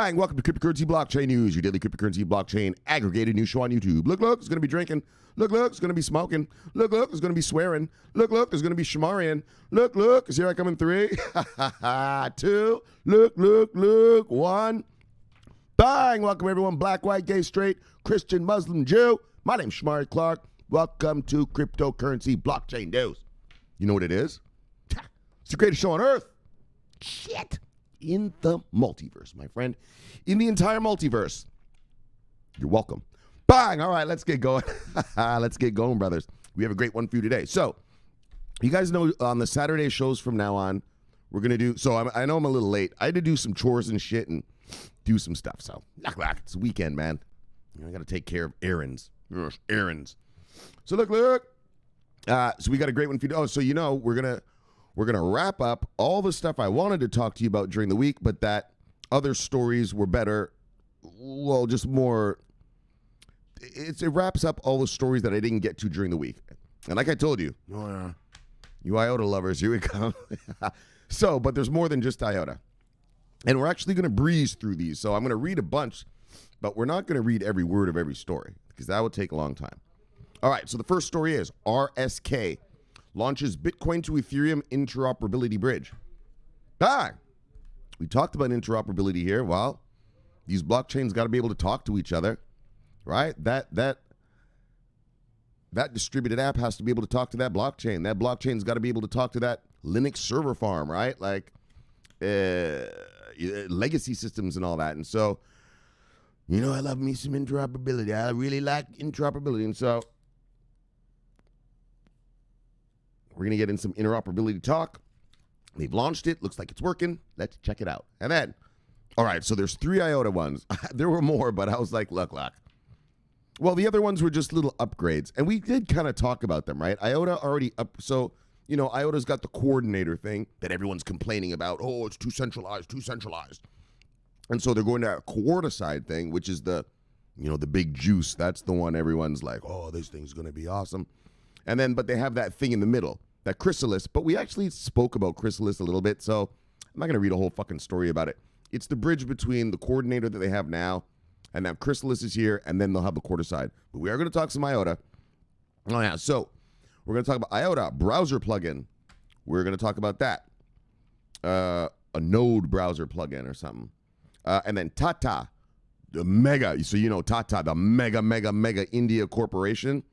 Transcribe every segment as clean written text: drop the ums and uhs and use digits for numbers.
Bang! Welcome to Cryptocurrency Blockchain News, your daily cryptocurrency blockchain aggregated news show on YouTube. Look, it's going to be drinking. Look, it's going to be smoking. Look, it's going to be swearing. Look, there's going to be Shomariing. Look, because here I come in 3, 2, look, 1. Bang! Welcome everyone, black, white, gay, straight, Christian, Muslim, Jew. My name's Shomari Clarke. Welcome to Cryptocurrency Blockchain News. You know what it is? It's the greatest show on earth. Shit. In the multiverse, my friend. In the entire multiverse. You're welcome. Bang! All right, let's get going. Let's get going, brothers. We have a great one for you today. So, you guys know on the Saturday shows from now on, we're going to do, I know I'm a little late. I had to do some chores and shit and do some stuff. So, it's a weekend, man. I got to take care of errands. So, look. So, we got a great one for you. Oh, so, we're going to wrap up all the stuff I wanted to talk to you about during the week, but that other stories were better. Well, just more. It wraps up all the stories that I didn't get to during the week. And like I told you, you Iota lovers, here we come. But there's more than just Iota. And we're actually going to breeze through these. So I'm going to read a bunch, but we're not going to read every word of every story because that would take a long time. All right, so the first story is RSK launches Bitcoin to Ethereum interoperability bridge. We talked about interoperability here. Well, these blockchains got to be able to talk to each other, right? That distributed app has to be able to talk to that blockchain. That blockchain's got to be able to talk to that Linux server farm, right? Like legacy systems and all that. And so, I love me some interoperability. I really like interoperability. And so we're going to get in some interoperability talk. They've launched it. Looks like it's working. Let's check it out. And then, all right, so there's 3 Iota ones. There were more, but I was like, look. Well, the other ones were just little upgrades. And we did kind of talk about them, right? Iota already up. So, Iota's got the coordinator thing that everyone's complaining about. Oh, it's too centralized. And so they're going to a Quarter side thing, which is the big juice. That's the one everyone's like, oh, this thing's going to be awesome. And then, but they have that thing in the middle, that Chrysalis. But we actually spoke about Chrysalis a little bit, so I'm not going to read a whole fucking story about it. It's the bridge between the coordinator that they have now, and now Chrysalis is here, and then they'll have the Quarter side. But we are going to talk some Iota. Oh, yeah, so we're going to talk about Iota, browser plugin. We're going to talk about that. A Node browser plugin or something. And then Tata, the mega, so Tata, the mega India corporation.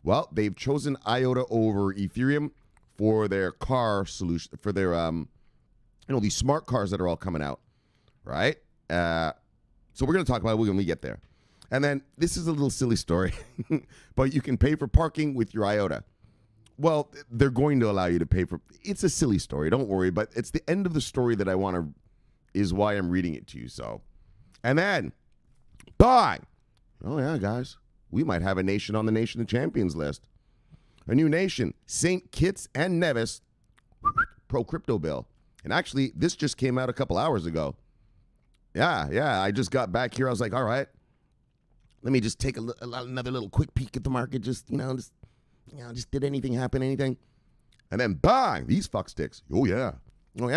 Well, they've chosen Iota over Ethereum for their car solution, for their, these smart cars that are all coming out, right? So we're going to talk about it when we get there. And then this is a little silly story, but you can pay for parking with your Iota. Well, they're going to allow you to pay for, it's a silly story, don't worry, but it's the end of the story that I want to, is why I'm reading it to you, so. And then, bang! Oh yeah, guys. We might have a nation on the Nation of Champions list. A new nation, St. Kitts and Nevis, pro-crypto bill. And actually, this just came out a couple hours ago. Yeah, I just got back here. I was like, all right, let me just take another little quick peek at the market. Just did anything happen, anything? And then, bang, these fucksticks. Oh, yeah.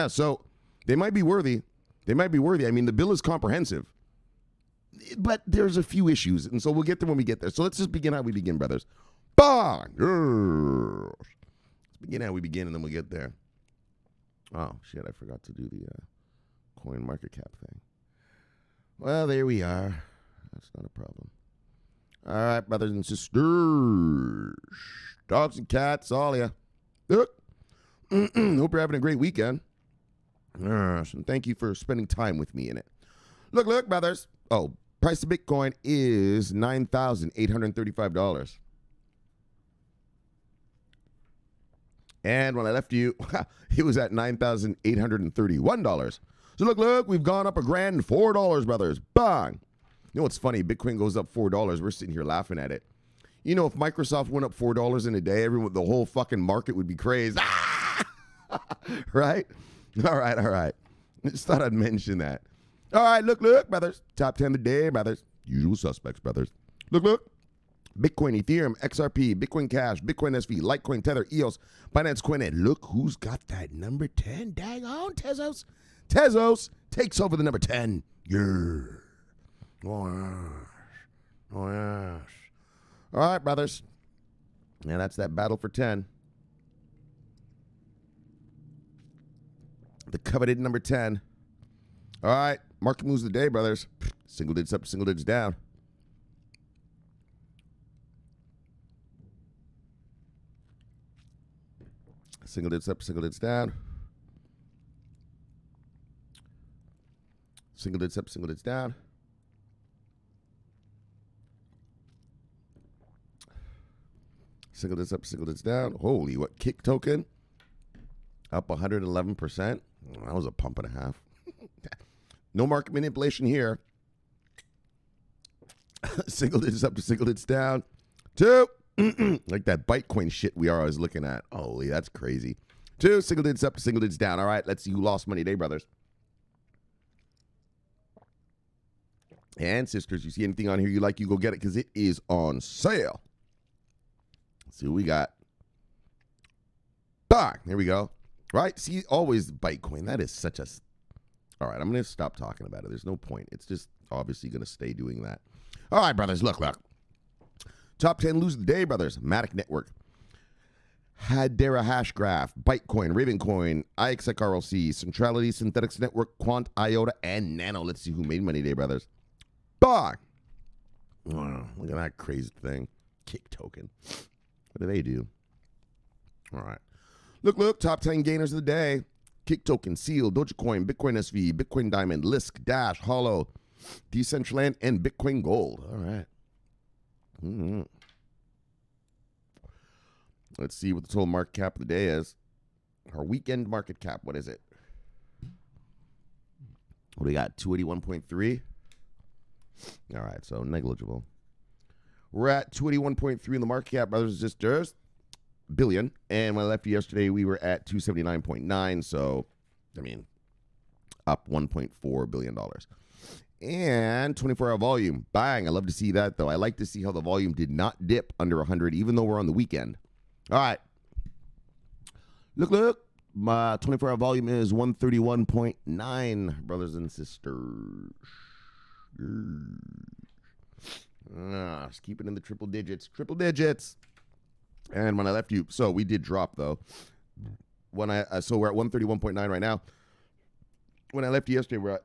So they might be worthy. I mean, the bill is comprehensive. But there's a few issues, and so we'll get there when we get there. So let's just begin how we begin, brothers. Bang! Let's begin how we begin, and then we'll get there. Oh, shit, I forgot to do the coin market cap thing. Well, there we are. That's not a problem. All right, brothers and sisters. Dogs and cats, all ya. Hope you're having a great weekend. And thank you for spending time with me in it. Look, brothers. Oh, price of Bitcoin is $9,835. And when I left you, it was at $9,831. So look, we've gone up $4, brothers. Bang. You know what's funny? Bitcoin goes up $4. We're sitting here laughing at it. If Microsoft went up $4 in a day, the whole fucking market would be crazed. Right? All right. Just thought I'd mention that. All right, look, brothers. Top 10 today, brothers. Usual suspects, brothers. Look. Bitcoin, Ethereum, XRP, Bitcoin Cash, Bitcoin SV, Litecoin, Tether, EOS, Binance Coin, and look who's got that number 10. Daggone Tezos. Tezos takes over the number 10. Yeah. Oh, yes. Oh, yes. All right, brothers. And that's that battle for 10. The coveted number 10. All right. Market moves of the day, brothers. Single digits up, single digits down. Single digits up, single digits down. Single digits up, single digits down. Single digits up, single digits down. Holy, what? Kick token? Up 111%. That was a pump and a half. No market manipulation here. Single digits up to single digits down. 2. Like that Bitcoin shit we are always looking at. Holy, that's crazy. 2. Single digits up to single digits down. All right, let's see who lost money today, brothers. And sisters, you see anything on here you like, you go get it because it is on sale. Let's see what we got. Bang, there we go. Right? See, always Bitcoin. That is such a... All right, I'm going to stop talking about it. There's no point. It's just obviously going to stay doing that. All right, brothers, look. Top 10 lose of the day, brothers. Matic Network. Hadera Hashgraph, Bytecoin, Ravencoin, IXXRLC, Centrality, Synthetics Network, Quant, Iota, and Nano. Let's see who made money today, brothers. Bang! Oh, look at that crazy thing. Kick token. What do they do? All right. Look, top 10 gainers of the day. Kick token, Seal, Dogecoin, Bitcoin SV, Bitcoin Diamond, Lisk, Dash, Hollow, Decentraland, and Bitcoin Gold. All right. Mm-hmm. Let's see what the total market cap of the day is. Our weekend market cap, what is it? What do we got? 281.3? All right, so negligible. We're at 281.3 in the market cap, brothers and sisters. Billion. And when I left yesterday, we were at 279.9. So, I mean, up $1.4 billion. And 24-hour volume. Bang. I love to see that, though. I like to see how the volume did not dip under 100, even though we're on the weekend. All right. Look. My 24-hour volume is 131.9, brothers and sisters. Just keep it in the triple digits. Triple digits. And when I left you, so we did drop, though. So we're at 131.9 right now. When I left you yesterday, we're at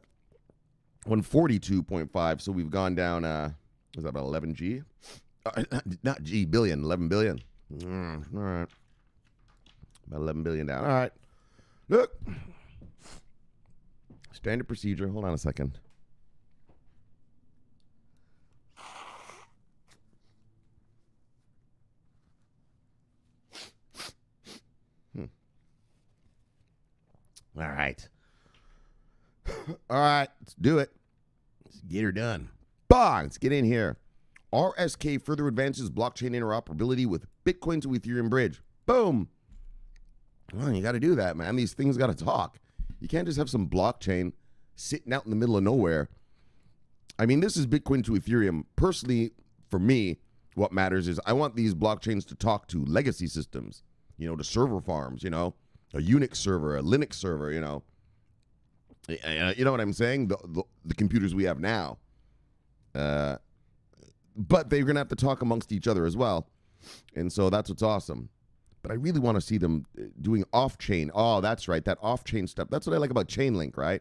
142.5. So we've gone down, was that about 11 G? Not G, billion, 11 billion. All right. About 11 billion down. All right. Look. Standard procedure. Hold on a second. All right. All right. Let's do it. Let's get her done. Bang. Let's get in here. RSK further advances blockchain interoperability with Bitcoin to Ethereum bridge. Boom. Well, you got to do that, man. These things got to talk. You can't just have some blockchain sitting out in the middle of nowhere. I mean, this is Bitcoin to Ethereum. Personally, for me, what matters is I want these blockchains to talk to legacy systems, to server farms, a Unix server, a Linux server, you know what I'm saying? The computers we have now. But they're going to have to talk amongst each other as well. And so that's what's awesome. But I really want to see them doing off-chain. Oh, that's right, that off-chain stuff. That's what I like about Chainlink, right?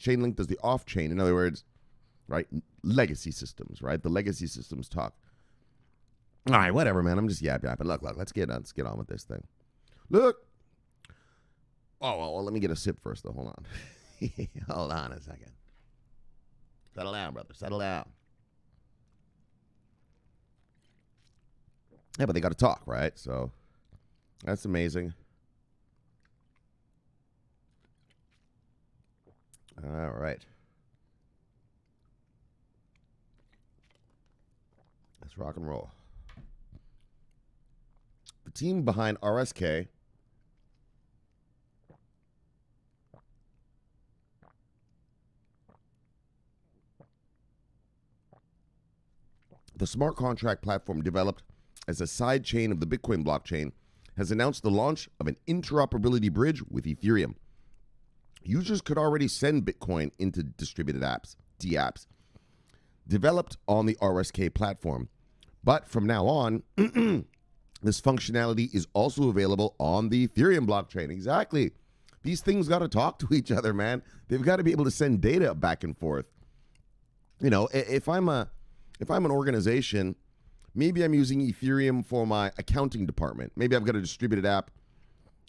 Chainlink does the off-chain. In other words, right, legacy systems, right? The legacy systems talk. All right, whatever, man. I'm just yapping. Look, let's get on with this thing. Look. Oh, well, let me get a sip first, though. Hold on. Hold on a second. Settle down, brother. Settle down. Yeah, but they got to talk, right? So that's amazing. All right. Let's rock and roll. The team behind RSK the smart contract platform developed as a side chain of the Bitcoin blockchain has announced the launch of an interoperability bridge with Ethereum. Users could already send Bitcoin into distributed apps, dApps developed on the RSK platform. But from now on, this functionality is also available on the Ethereum blockchain. Exactly. These things got to talk to each other, man. They've got to be able to send data back and forth. You know, if I'm an organization, maybe I'm using Ethereum for my accounting department. Maybe I've got a distributed app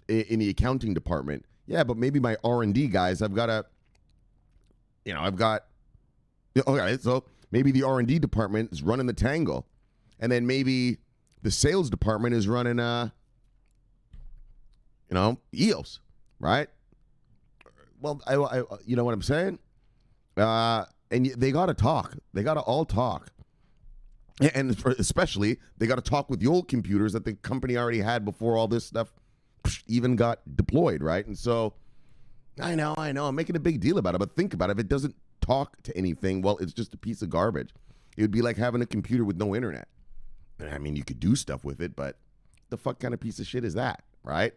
in the accounting department. Yeah, but maybe my R&D guys, okay, so maybe the R&D department is running the Tangle. And then maybe the sales department is running, EOS, right? Well, I you know what I'm saying? And they got to talk. They got to all talk. And especially, they got to talk with the old computers that the company already had before all this stuff even got deployed, right? And so, I know, I'm making a big deal about it, but think about it. If it doesn't talk to anything, well, it's just a piece of garbage. It would be like having a computer with no internet. I mean, you could do stuff with it, but the fuck kind of piece of shit is that, right?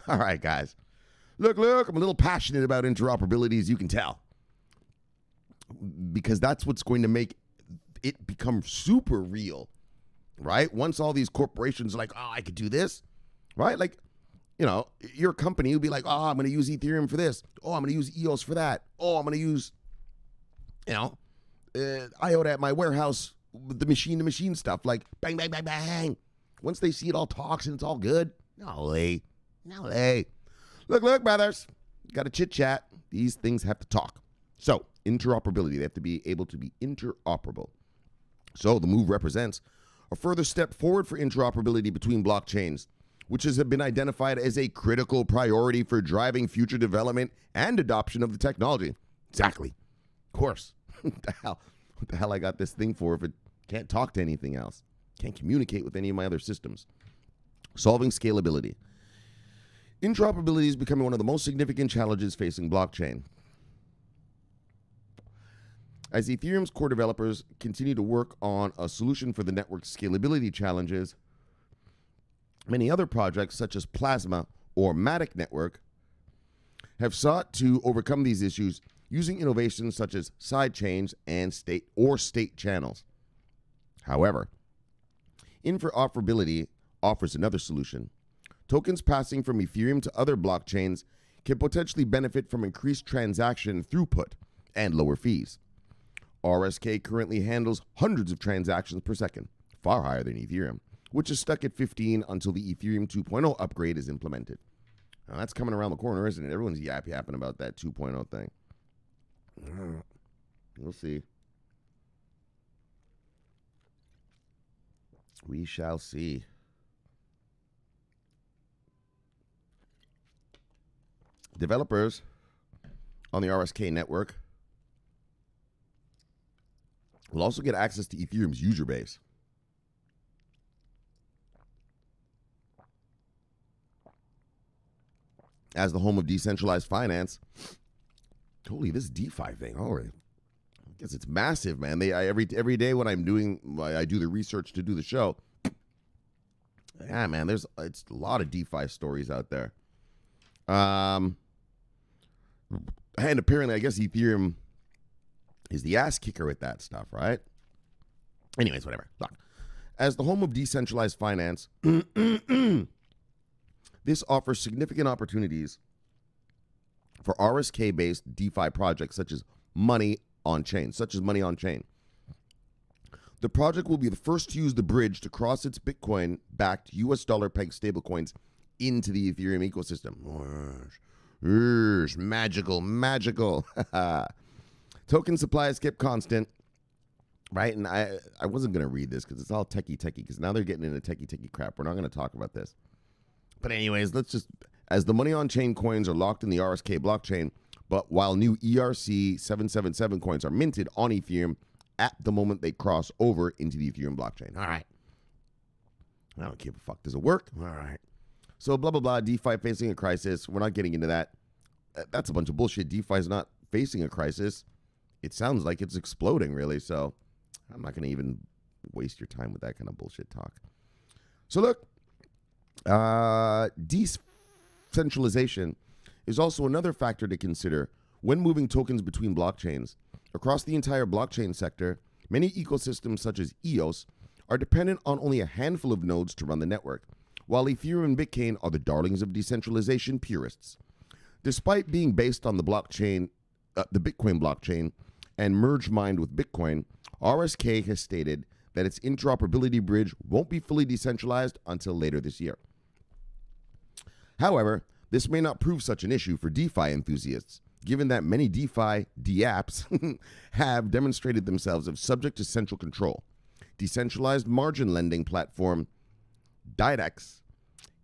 All right, guys. Look, I'm a little passionate about interoperability, as you can tell, because that's what's going to make it become super real, right? Once all these corporations are like, oh, I could do this, right? Like, your company would be like, oh, I'm going to use Ethereum for this. Oh, I'm going to use EOS for that. Oh, I'm going to use, Iota at my warehouse, the machine-to-machine stuff. Like, bang, bang, bang, bang. Once they see it all talks and it's all good, no way. Look, brothers, got to chit-chat. These things have to talk. So, interoperability. They have to be able to be interoperable. So, the move represents a further step forward for interoperability between blockchains, which has been identified as a critical priority for driving future development and adoption of the technology. Exactly. Of course. What the hell I got this thing for if it can't talk to anything else? Can't communicate with any of my other systems. Solving scalability. Interoperability is becoming one of the most significant challenges facing blockchain. As Ethereum's core developers continue to work on a solution for the network's scalability challenges, many other projects, such as Plasma or Matic Network, have sought to overcome these issues using innovations such as sidechains and state channels. However, interoperability offers another solution. Tokens passing from Ethereum to other blockchains can potentially benefit from increased transaction throughput and lower fees. RSK currently handles hundreds of transactions per second, far higher than Ethereum, which is stuck at 15 until the Ethereum 2.0 upgrade is implemented. Now, that's coming around the corner, isn't it? Everyone's yapping about that 2.0 thing. We'll see. We shall see. Developers on the RSK network will also get access to Ethereum's user base. As the home of decentralized finance, holy, this DeFi thing, I guess it's massive, man. Every day when I do the research to do the show, yeah, man, it's a lot of DeFi stories out there. And apparently, I guess Ethereum is the ass kicker at that stuff, right? Anyways, whatever. Look, as the home of decentralized finance, this offers significant opportunities for RSK-based DeFi projects such as Money on Chain. The project will be the first to use the bridge to cross its Bitcoin-backed US dollar pegged stablecoins into the Ethereum ecosystem. Magical. Token supply is kept constant, right? And I wasn't going to read this because it's all techie, because now they're getting into techie crap. We're not going to talk about this. But anyways, as the money on chain coins are locked in the RSK blockchain, but while new ERC 777 coins are minted on Ethereum at the moment they cross over into the Ethereum blockchain. All right. I don't give a fuck. Does it work? All right. So blah, blah, blah, DeFi facing a crisis. We're not getting into that. That's a bunch of bullshit. DeFi is not facing a crisis. It sounds like it's exploding, really. So I'm not going to even waste your time with that kind of bullshit talk. So look, decentralization is also another factor to consider when moving tokens between blockchains. across the entire blockchain sector, many ecosystems such as EOS are dependent on only a handful of nodes to run the network, while Ethereum and Bitcoin are the darlings of decentralization purists. Despite being based on the Bitcoin blockchain and merge mined with Bitcoin, RSK has stated that its interoperability bridge won't be fully decentralized until later this year. However, this may not prove such an issue for DeFi enthusiasts, given that many DeFi DApps have demonstrated themselves as subject to central control. Decentralized margin lending platform Dydex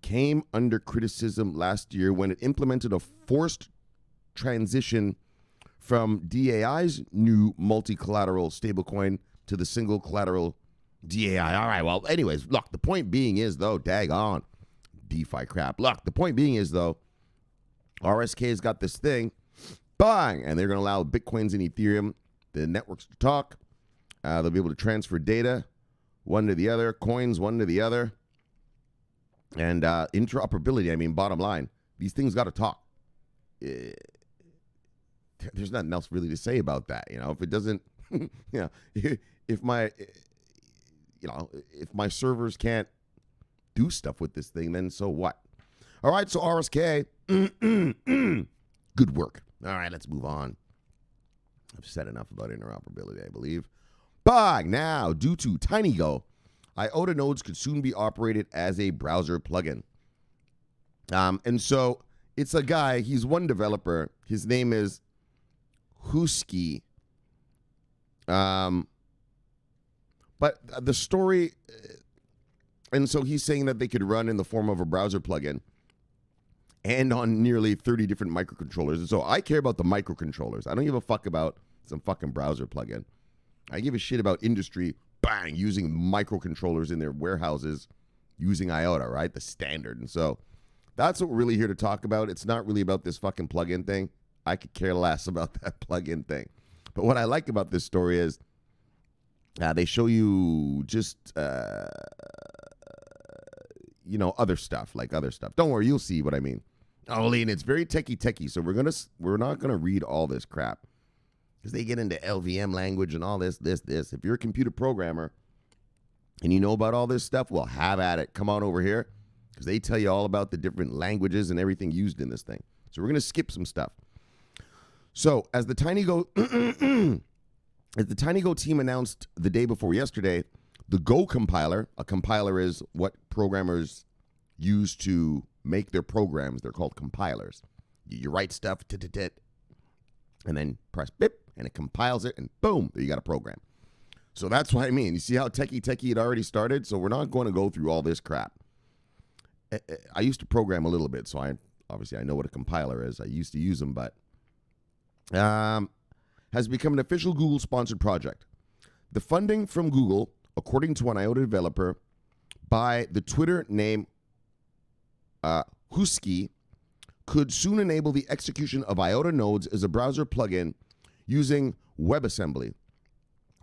came under criticism last year when it implemented a forced transition from DAI's new multi-collateral stablecoin to the single collateral DAI. All right, well, anyways, look, the point being is, though, daggone DeFi crap. Look, the point being is, though, RSK's got this thing, bang, and they're going to allow Bitcoins and Ethereum, the networks to talk. They'll be able to transfer data one to the other, coins one to the other. And interoperability, I mean, bottom line, these things got to talk. There's nothing else really to say about that. You know, if it doesn't, if my servers can't do stuff with this thing, then so what? All right, so RSK, good work. All right, let's move on. I've said enough about interoperability, I believe. But now, due to TinyGo, Iota nodes could soon be operated as a browser plugin. And so it's a guy, he's one developer. His name is Husky. But the story, and so he's saying that they could run in the form of a browser plugin and on nearly 30 different microcontrollers. And so I care about the microcontrollers. I don't give a fuck about some fucking browser plugin. I give a shit about industry, bang, using microcontrollers in their warehouses using Iota, right? The standard. And so that's what we're really here to talk about. It's not really about this fucking plugin thing. I could care less about that plugin thing. But what I like about this story is they show you just, other stuff, like other stuff. Don't worry, you'll see what I mean. Oh, and it's very techie. So we're not gonna read all this crap because they get into LVM language and all this. If you're a computer programmer and you know about all this stuff, well, have at it. Come on over here because they tell you all about the different languages and everything used in this thing. So we're gonna skip some stuff. So as the TinyGo team announced the day before yesterday, the Go compiler, a compiler is what programmers use to make their programs. They're called compilers. You write stuff, and then press bip, and it compiles it, and boom, there you got a program. So that's what I mean. You see how techie it already started? So we're not going to go through all this crap. I used to program a little bit, so I know what a compiler is. I used to use them, but has become an official Google-sponsored project. The funding from Google, according to an Iota developer, by the Twitter name Husky, could soon enable the execution of Iota nodes as a browser plugin using WebAssembly,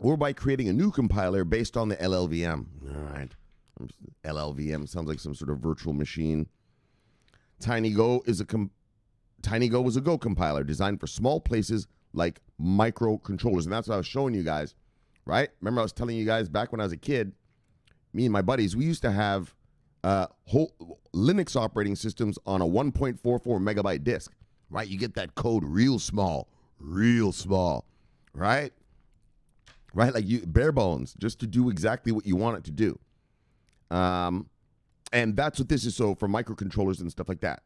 or by creating a new compiler based on the LLVM. All right. LLVM sounds like some sort of virtual machine. TinyGo is a Go compiler designed for small places like microcontrollers. And that's what I was showing you guys, right? Remember I was telling you guys back when I was a kid, me and my buddies, we used to have whole Linux operating systems on a 1.44 megabyte disk, right? You get that code real small, right? Right? Like you bare bones, just to do exactly what you want it to do. And that's what this is. So for microcontrollers and stuff like that.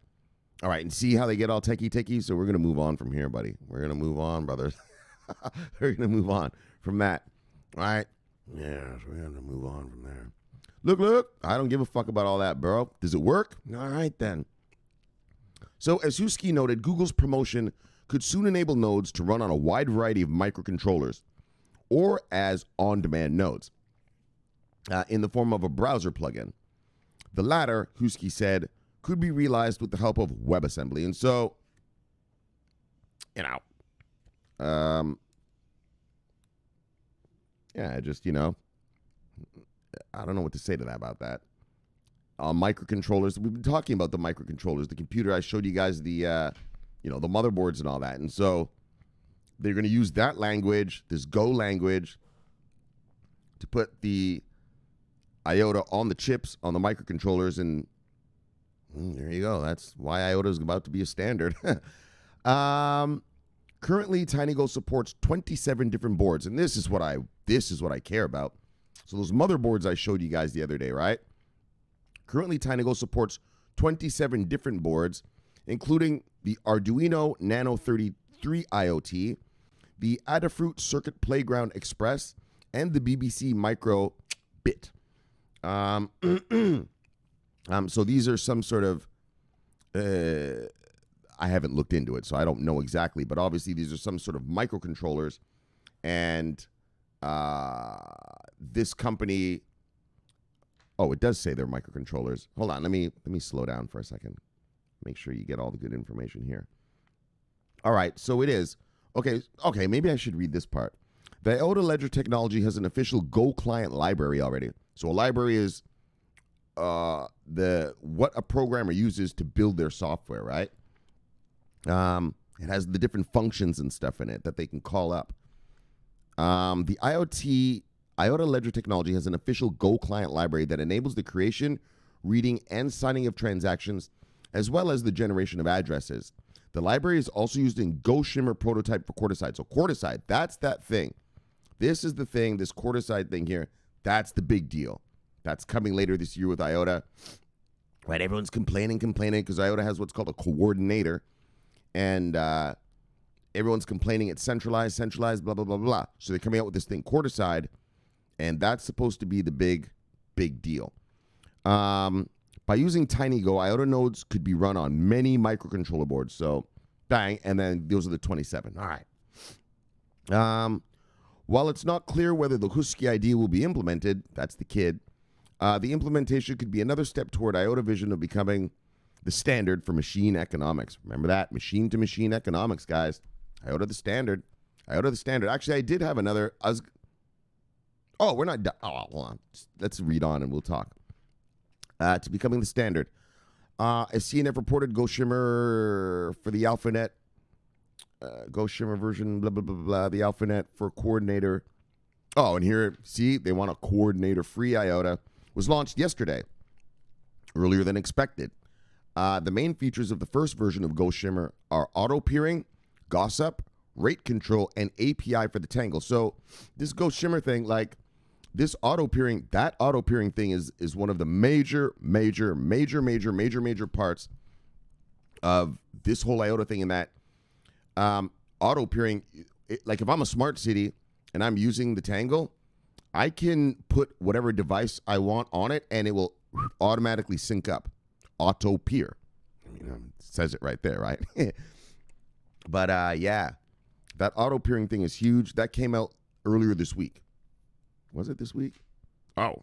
All right, and see how they get all techie. So we're going to move on from here, buddy. We're going to move on, brothers. We're going to move on from that. All right? Yeah, so we're going to move on from there. Look, I don't give a fuck about all that, bro. Does it work? All right, then. So as Husky noted, Google's promotion could soon enable nodes to run on a wide variety of microcontrollers or as on-demand nodes in the form of a browser plugin. The latter, Husky said, could be realized with the help of WebAssembly. And so, I don't know what to say to that about that. Microcontrollers, we've been talking about the microcontrollers, the computer. I showed you guys the, the motherboards and all that. And so they're going to use that language, this Go language, to put the Iota on the chips, on the microcontrollers, and there you go. That's why Iota is about to be a standard. Currently, TinyGo supports 27 different boards, and this is what I care about. So those motherboards I showed you guys the other day, right? Currently, TinyGo supports 27 different boards, including the Arduino Nano 33 IoT, the Adafruit Circuit Playground Express, and the BBC Micro Bit. So these are some sort of, I haven't looked into it, so I don't know exactly, but obviously these are some sort of microcontrollers, and this company, oh, it does say they're microcontrollers. Hold on, let me slow down for a second. Make sure you get all the good information here. All right, so it is. Okay, maybe I should read this part. The Iota Ledger technology has an official Go client library already. So a library is what a programmer uses to build their software, right? It has the different functions and stuff in it that they can call up. The Iota Ledger technology has an official Go client library that enables the creation, reading, and signing of transactions, as well as the generation of addresses. The library is also used in Go Shimmer prototype for Quarticide. So Quarticide, that's that thing. This is the thing, this Quarticide thing here, that's the big deal. That's coming later this year with Iota. Right, everyone's complaining because Iota has what's called a coordinator. And everyone's complaining it's centralized, blah, blah, blah, blah. So they're coming out with this thing, Quarticide, and that's supposed to be the big deal. By using TinyGo, Iota nodes could be run on many microcontroller boards. So, bang, and then those are the 27. All right. While it's not clear whether the Husky idea will be implemented, that's the kid, the implementation could be another step toward Iota vision of becoming the standard for machine economics. Remember that? Machine-to-machine economics, guys. Iota the standard. Actually, I did have another. We're not done. Oh, hold on. Let's read on and we'll talk. To becoming the standard. As CNF reported, Go Shimmer for the AlphaNet. Go Shimmer version, blah, blah, blah, blah, the AlphaNet for coordinator. Oh, and here, see, they want a coordinator-free Iota. Was launched yesterday, earlier than expected. The main features of the first version of Go Shimmer are auto-peering, gossip, rate control, and API for the Tangle. So this Go Shimmer thing, like this auto-peering, that auto-peering thing is one of the major parts of this whole Iota thing, in that auto-peering, like if I'm a smart city and I'm using the Tangle, I can put whatever device I want on it and it will automatically sync up. Auto-peer. It says it right there, right? But yeah, that auto-peering thing is huge. That came out earlier this week. Was it this week? Oh,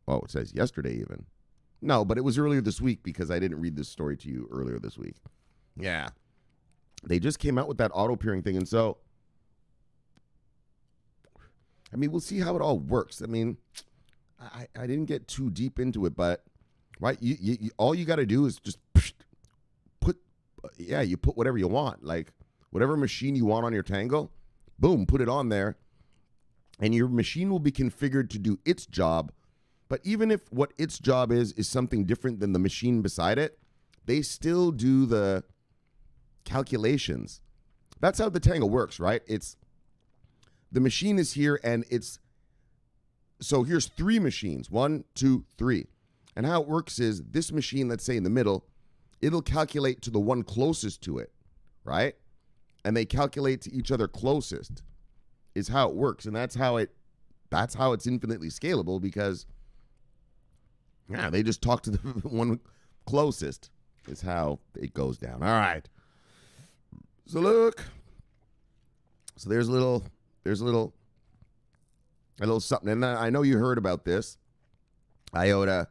it says yesterday even. No, but it was earlier this week because I didn't read this story to you earlier this week. Yeah. They just came out with that auto-peering thing, and so, I mean, we'll see how it all works. I mean, I didn't get too deep into it, but right, you all you got to do is just put whatever you want, like whatever machine you want on your Tangle, boom, put it on there, and your machine will be configured to do its job. But even if what its job is something different than the machine beside it, they still do the calculations. That's how the Tangle works, right? It's the machine is here, and so here's 3 machines, 1, 2, 3. And how it works is this machine, let's say in the middle, it'll calculate to the one closest to it, right? And they calculate to each other closest is how it works. And that's how it's infinitely scalable, because they just talk to the one closest is how it goes down. All right. So look. So there's a little something. And I know you heard about this. Iota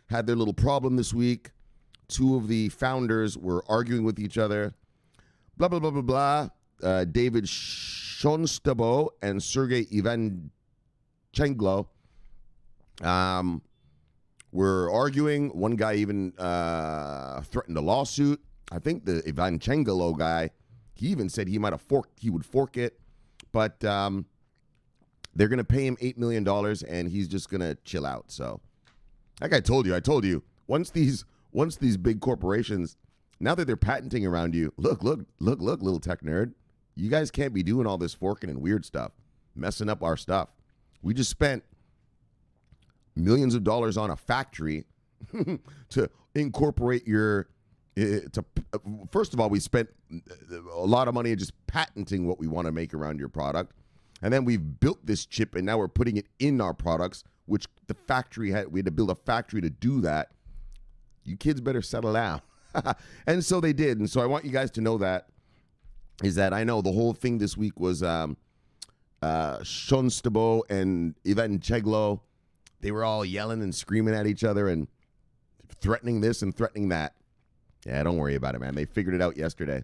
had their little problem this week. 2 of the founders were arguing with each other. Blah, blah, blah, blah, blah. David Shonstabo and Sergey Ivanchenko were arguing. One guy even threatened a lawsuit. I think the Ivanchenko guy, he even said he would fork it. But they're going to pay him $8 million, and he's just going to chill out. So, like I told you, once these big corporations, now that they're patenting around you, look, little tech nerd, you guys can't be doing all this forking and weird stuff, messing up our stuff. We just spent millions of dollars on a factory to incorporate first of all, we spent a lot of money just patenting what we want to make around your product. And then we've built this chip, and now we're putting it in our products, which the factory we had to build a factory to do that. You kids better settle down. And so they did. And so I want you guys to know that I know the whole thing this week was Shonstabo and Ivan Cheglo. They were all yelling and screaming at each other and threatening this and threatening that. Yeah, don't worry about it, man. They figured it out yesterday.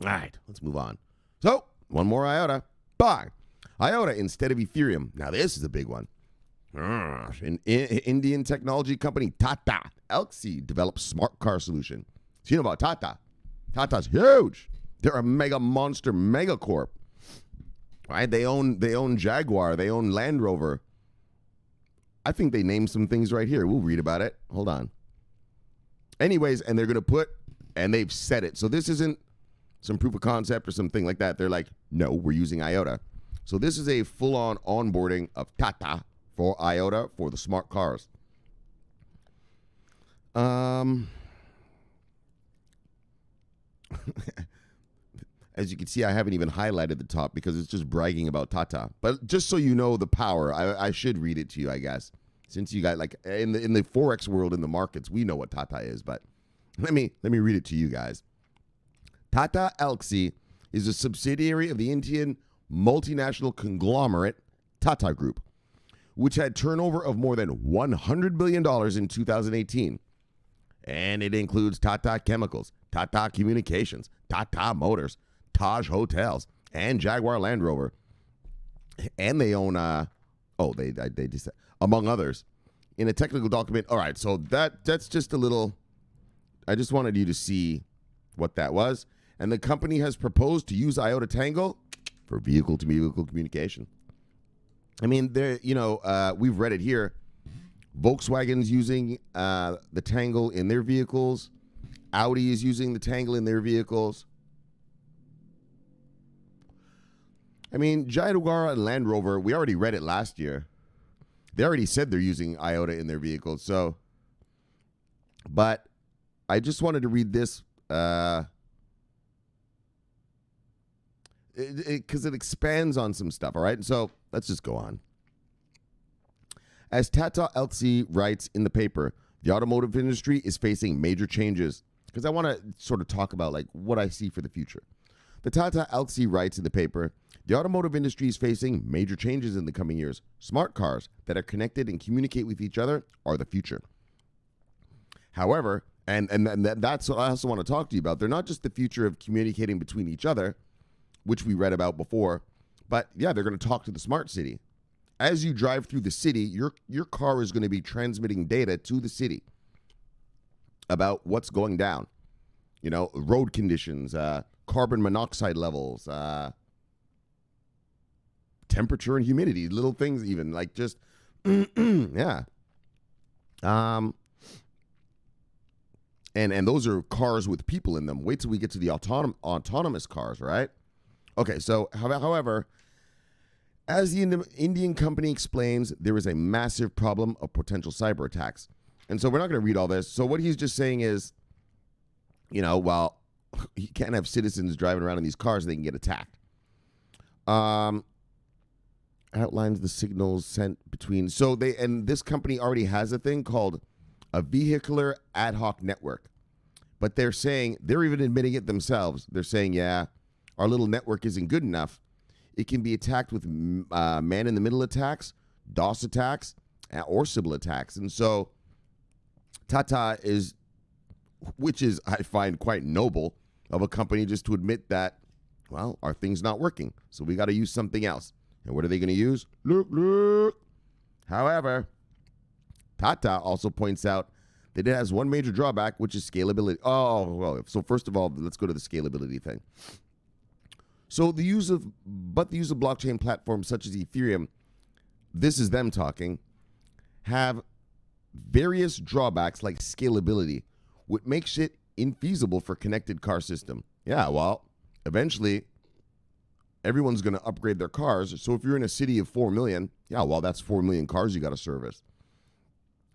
All right, let's move on. So, one more Iota. Buy Iota instead of Ethereum. Now, this is a big one. An Indian technology company, Tata Elxsi, develops smart car solution. So you know about Tata. Tata's huge. They're a mega monster, mega corp. Right? They own Jaguar. They own Land Rover. I think they named some things right here. We'll read about it. Hold on. Anyways, and they're going to and they've said it. So this isn't some proof of concept or something like that. They're like, no, we're using Iota. So this is a full-on onboarding of Tata for Iota for the smart cars. As you can see, I haven't even highlighted the top because it's just bragging about Tata. But just so you know the power, I should read it to you, I guess. Since you got like in the Forex world, in the markets, we know what Tata is. But let me read it to you guys. Tata Elxsi is a subsidiary of the Indian multinational conglomerate Tata Group, which had turnover of more than $100 billion in 2018. And it includes Tata Chemicals, Tata Communications, Tata Motors, Taj Hotels, and Jaguar Land Rover. And they own, they just, among others, in a technical document. All right, so that's just a little, I just wanted you to see what that was. And the company has proposed to use Iota Tango for vehicle-to-vehicle communication. I mean, we've read it here. Volkswagen's using the Tangle in their vehicles. Audi is using the Tangle in their vehicles. I mean, Jaguar and Land Rover, we already read it last year. They already said they're using Iota in their vehicles. So, but I just wanted to read this because it expands on some stuff, all right? So let's just go on. As Tata Elxsi writes in the paper, the automotive industry is facing major changes. Because I want to sort of talk about like what I see for the future. The Tata Elxsi writes in the paper, the automotive industry is facing major changes in the coming years. Smart cars that are connected and communicate with each other are the future. However, and that's what I also want to talk to you about. They're not just the future of communicating between each other, which we read about before, but yeah, they're going to talk to the smart city. As you drive through the city, your car is going to be transmitting data to the city about what's going down. You know, road conditions, carbon monoxide levels, temperature and humidity, little things even, like just, yeah. And those are cars with people in them. Wait till we get to the autonomous cars, right? Okay, so, however, as the Indian company explains, there is a massive problem of potential cyber attacks. And so we're not going to read all this. So what he's just saying is, well, you can't have citizens driving around in these cars, they can get attacked. Outlines the signals sent between. So this company already has a thing called a vehicular ad hoc network. But they're even admitting it themselves. They're saying, yeah, our little network isn't good enough. It can be attacked with man-in-the-middle attacks, DOS attacks, or Sybil attacks. And so Tata which is, I find, quite noble of a company just to admit that, well, our thing's not working, so we got to use something else. And what are they going to use? Look. However, Tata also points out that it has one major drawback, which is scalability. Oh, well, so first of all, let's go to the scalability thing. So the use of blockchain platforms such as Ethereum, this is them talking, have various drawbacks like scalability, what makes it infeasible for connected car system. Yeah, well, eventually everyone's going to upgrade their cars. So if you're in a city of 4 million, yeah, well, that's 4 million cars you got to service.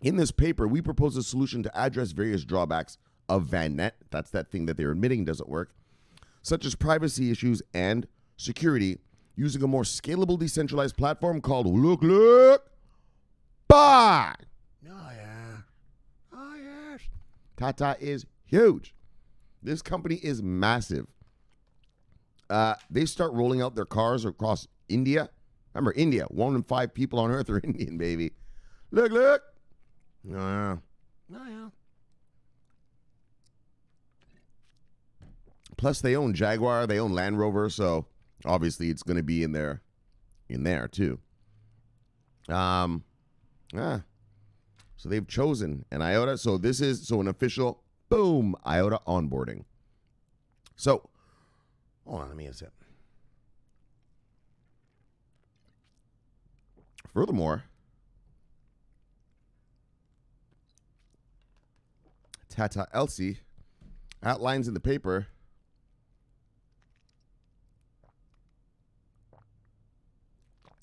In this paper, we propose a solution to address various drawbacks of VanNet. That's that thing that they're admitting doesn't work, such as privacy issues and security, using a more scalable decentralized platform called Park. Oh, yeah. Oh, yes. Tata is huge. This company is massive. They start rolling out their cars across India. Remember, India, 1 in 5 people on Earth are Indian, baby. Look. Oh, yeah. Oh, yeah. Plus, they own Jaguar, they own Land Rover, so obviously it's going to be in there too. So they've chosen an Iota. So this is an official boom Iota onboarding. So hold on, let me get a sip. Furthermore, Tata Elxsi outlines in the paper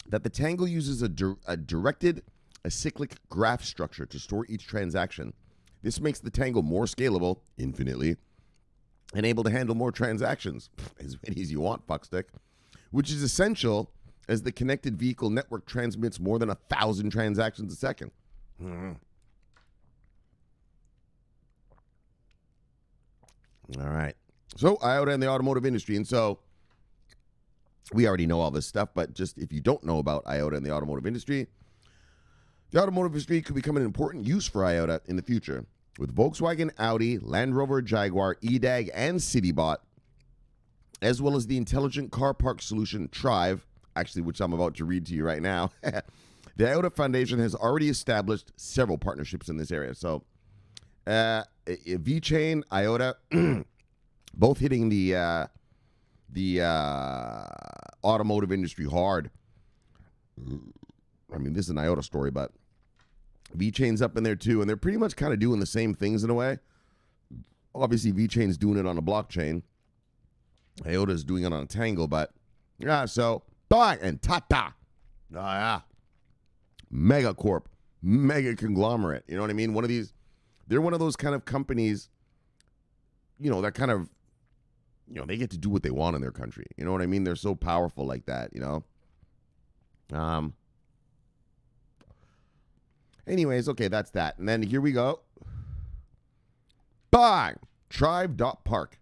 that the Tango uses a directed acyclic graph structure to store each transaction. This makes the Tango more scalable, infinitely, and able to handle more transactions, as many as you want, fuckstick, which is essential as the connected vehicle network transmits more than 1,000 transactions a second. All right. So, Iota and the automotive industry. And so, we already know all this stuff, but just if you don't know about Iota and the automotive industry could become an important use for Iota in the future. With Volkswagen, Audi, Land Rover, Jaguar, EDAG, and Citybot, as well as the intelligent car park solution Trive, actually, which I'm about to read to you right now. The Iota Foundation has already established several partnerships in this area. So, VeChain, Iota, both hitting the automotive industry hard. I mean, this is an Iota story, but VeChain's up in there too, and they're pretty much kind of doing the same things in a way. Obviously, VeChain's doing it on a blockchain. Iota's doing it on a Tango, but yeah, so and Tata. Oh, yeah. Mega corp, mega conglomerate. You know what I mean? They're one of those kind of companies, that kind of, they get to do what they want in their country. You know what I mean? They're so powerful like that, Anyways, okay, that's that. And then here we go. Bang! Trive.Park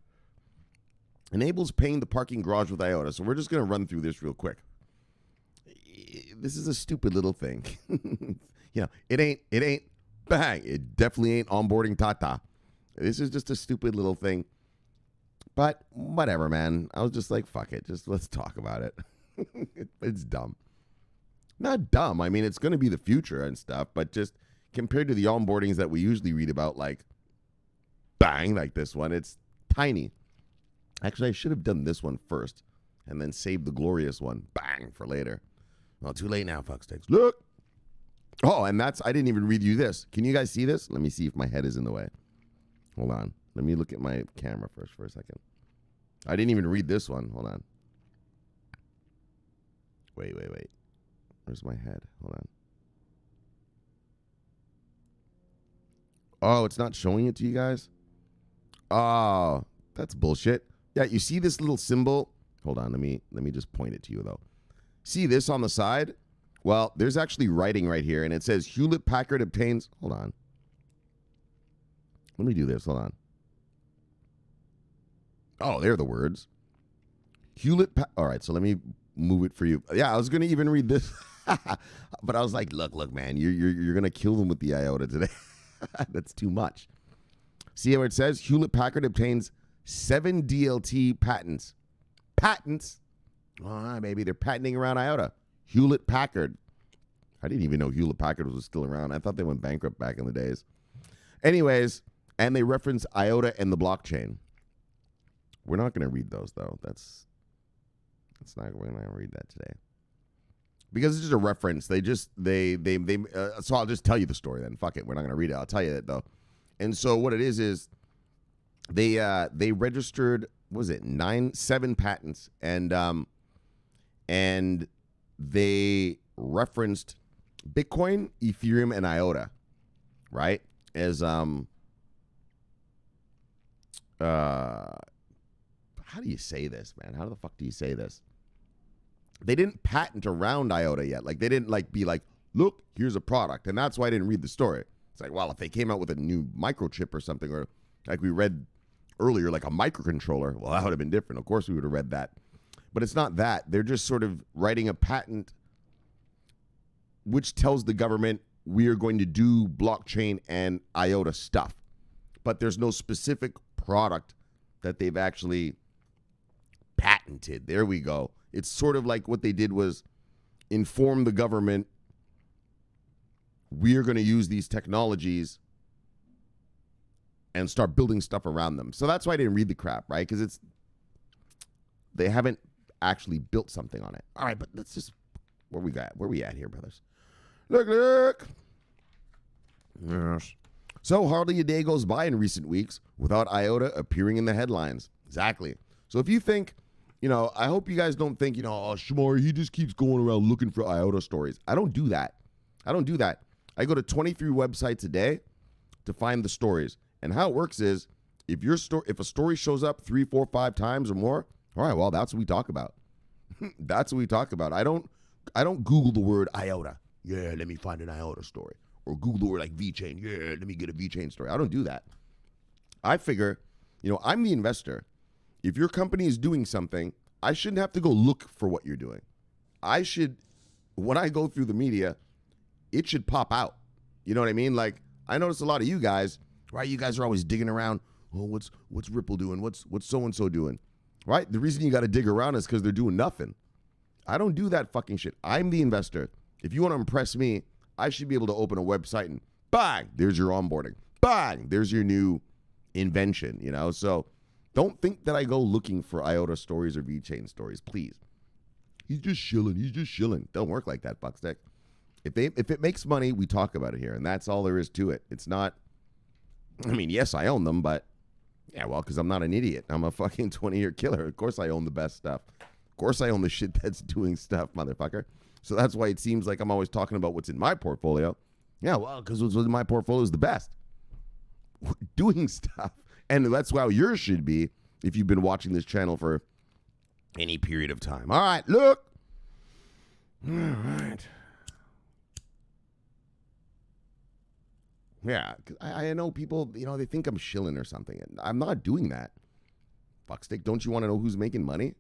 enables paying the parking garage with Iota. So we're just going to run through this real quick. This is a stupid little thing. It ain't bang. It definitely ain't onboarding Tata. This is just a stupid little thing. But whatever, man. I was just like, fuck it. Just let's talk about it. It's dumb. Not dumb. I mean, it's going to be the future and stuff, but just compared to the onboardings that we usually read about, like, bang, like this one, it's tiny. Actually, I should have done this one first and then saved the glorious one, bang, for later. Well, too late now, fucksticks. Look. Oh, and I didn't even read you this. Can you guys see this? Let me see if my head is in the way. Hold on. Let me look at my camera first for a second. I didn't even read this one. Hold on. Wait. Where's my head? Hold on. Oh, it's not showing it to you guys? Oh, that's bullshit. Yeah, you see this little symbol? Hold on, let me just point it to you, though. See this on the side? Well, there's actually writing right here, and it says Hewlett-Packard obtains... Hold on. Let me do this. Hold on. Oh, there are the words. All right, so let me move it for you. Yeah, I was going to even read this. But I was like, look, man, you're going to kill them with the Iota today. That's too much. See how it says? Hewlett-Packard obtains 7 DLT patents. Patents? Oh, maybe they're patenting around Iota. Hewlett-Packard. I didn't even know Hewlett-Packard was still around. I thought they went bankrupt back in the days. Anyways, and they reference Iota and the blockchain. We're not going to read those, though. We're not gonna read that today because it's just a reference. So I'll just tell you the story then. Fuck it, we're not gonna read it. I'll tell you that though. And so what it is they registered, what was it, 7 patents, and they referenced Bitcoin, Ethereum, and Iota, right? As how do you say this, man? How the fuck do you say this? They didn't patent around Iota yet. Like, they didn't be like, look, here's a product. And that's why I didn't read the story. It's like, well, if they came out with a new microchip or something, or like we read earlier, like a microcontroller, well, that would have been different. Of course we would have read that. But it's not that. They're just sort of writing a patent which tells the government we are going to do blockchain and Iota stuff. But there's no specific product that they've actually patented. There we go. It's sort of like what they did was inform the government we are going to use these technologies and start building stuff around them. So that's why I didn't read the crap, right? Because they haven't actually built something on it. All right, but let's just, where we at here, brothers? Look. Yes. So hardly a day goes by in recent weeks without Iota appearing in the headlines. Exactly. So if you think, I hope you guys don't think, oh, Shomari, he just keeps going around looking for Iota stories. I don't do that. I go to 23 websites a day to find the stories. And how it works is, if a story shows up 3, 4, 5 times or more, all right, well, that's what we talk about. That's what we talk about. I don't Google the word Iota. Yeah, let me find an Iota story. Or Google the word like VeChain. Yeah, let me get a VeChain story. I don't do that. I figure, I'm the investor. If your company is doing something, I shouldn't have to go look for what you're doing. When I go through the media, it should pop out. You know what I mean? Like, I notice a lot of you guys, right? You guys are always digging around. Oh, what's Ripple doing? What's so-and-so doing? Right? The reason you got to dig around is because they're doing nothing. I don't do that fucking shit. I'm the investor. If you want to impress me, I should be able to open a website and bang, there's your onboarding. Bang, there's your new invention, So don't think that I go looking for Iota stories or VeChain stories, please. He's just shilling. Don't work like that, Buckstick. If it makes money, we talk about it here, and that's all there is to it. It's not, yes, I own them, but yeah, well, because I'm not an idiot. I'm a fucking 20-year killer. Of course I own the best stuff. Of course I own the shit that's doing stuff, motherfucker. So that's why it seems like I'm always talking about what's in my portfolio. Yeah, well, because what's in my portfolio is the best. Doing stuff. And that's how yours should be if you've been watching this channel for any period of time. All right, look. All right. Yeah, I know people, they think I'm shilling or something. And I'm not doing that. Fuckstick, don't you want to know who's making money?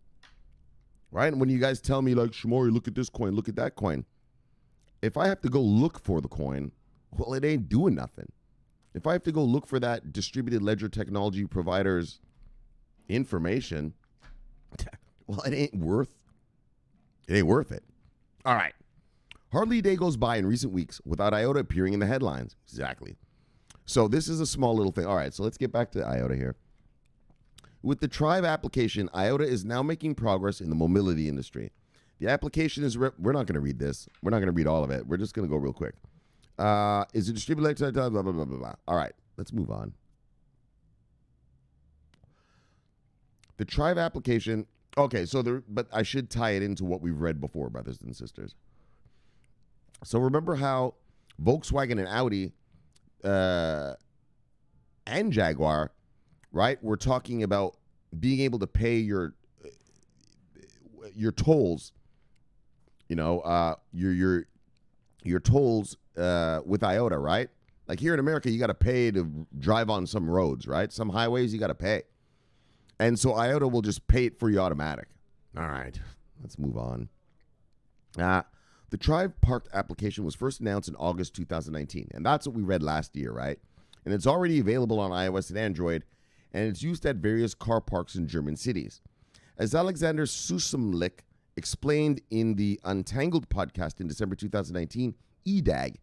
Right? And when you guys tell me, like, Shomari, look at this coin, look at that coin. If I have to go look for the coin, well, it ain't doing nothing. If I have to go look for that distributed ledger technology provider's information, well, it ain't worth it. All right. Hardly a day goes by in recent weeks without Iota appearing in the headlines. Exactly. So this is a small little thing. All right, so let's get back to Iota here. With the Trive application, Iota is now making progress in the mobility industry. The application is, we're not going to read this. We're not going to read all of it. We're just going to go real quick. Is it distributed, blah, blah, blah, blah, blah. All right, let's move on. The Trive application, okay, but I should tie it into what we've read before, brothers and sisters. So remember how Volkswagen and Audi and Jaguar, right, we're talking about being able to pay your tolls, your tolls with Iota, right? Like here in America, you got to pay to drive on some roads, right? Some highways you got to pay. And so Iota will just pay it for you automatic. All right, let's move on. The Trive.Park application was first announced in August 2019, and that's what we read last year, right? And it's already available on iOS and Android, and it's used at various car parks in German cities. As Alexander Susumlik explained in the Untangled podcast in December 2019, EDAG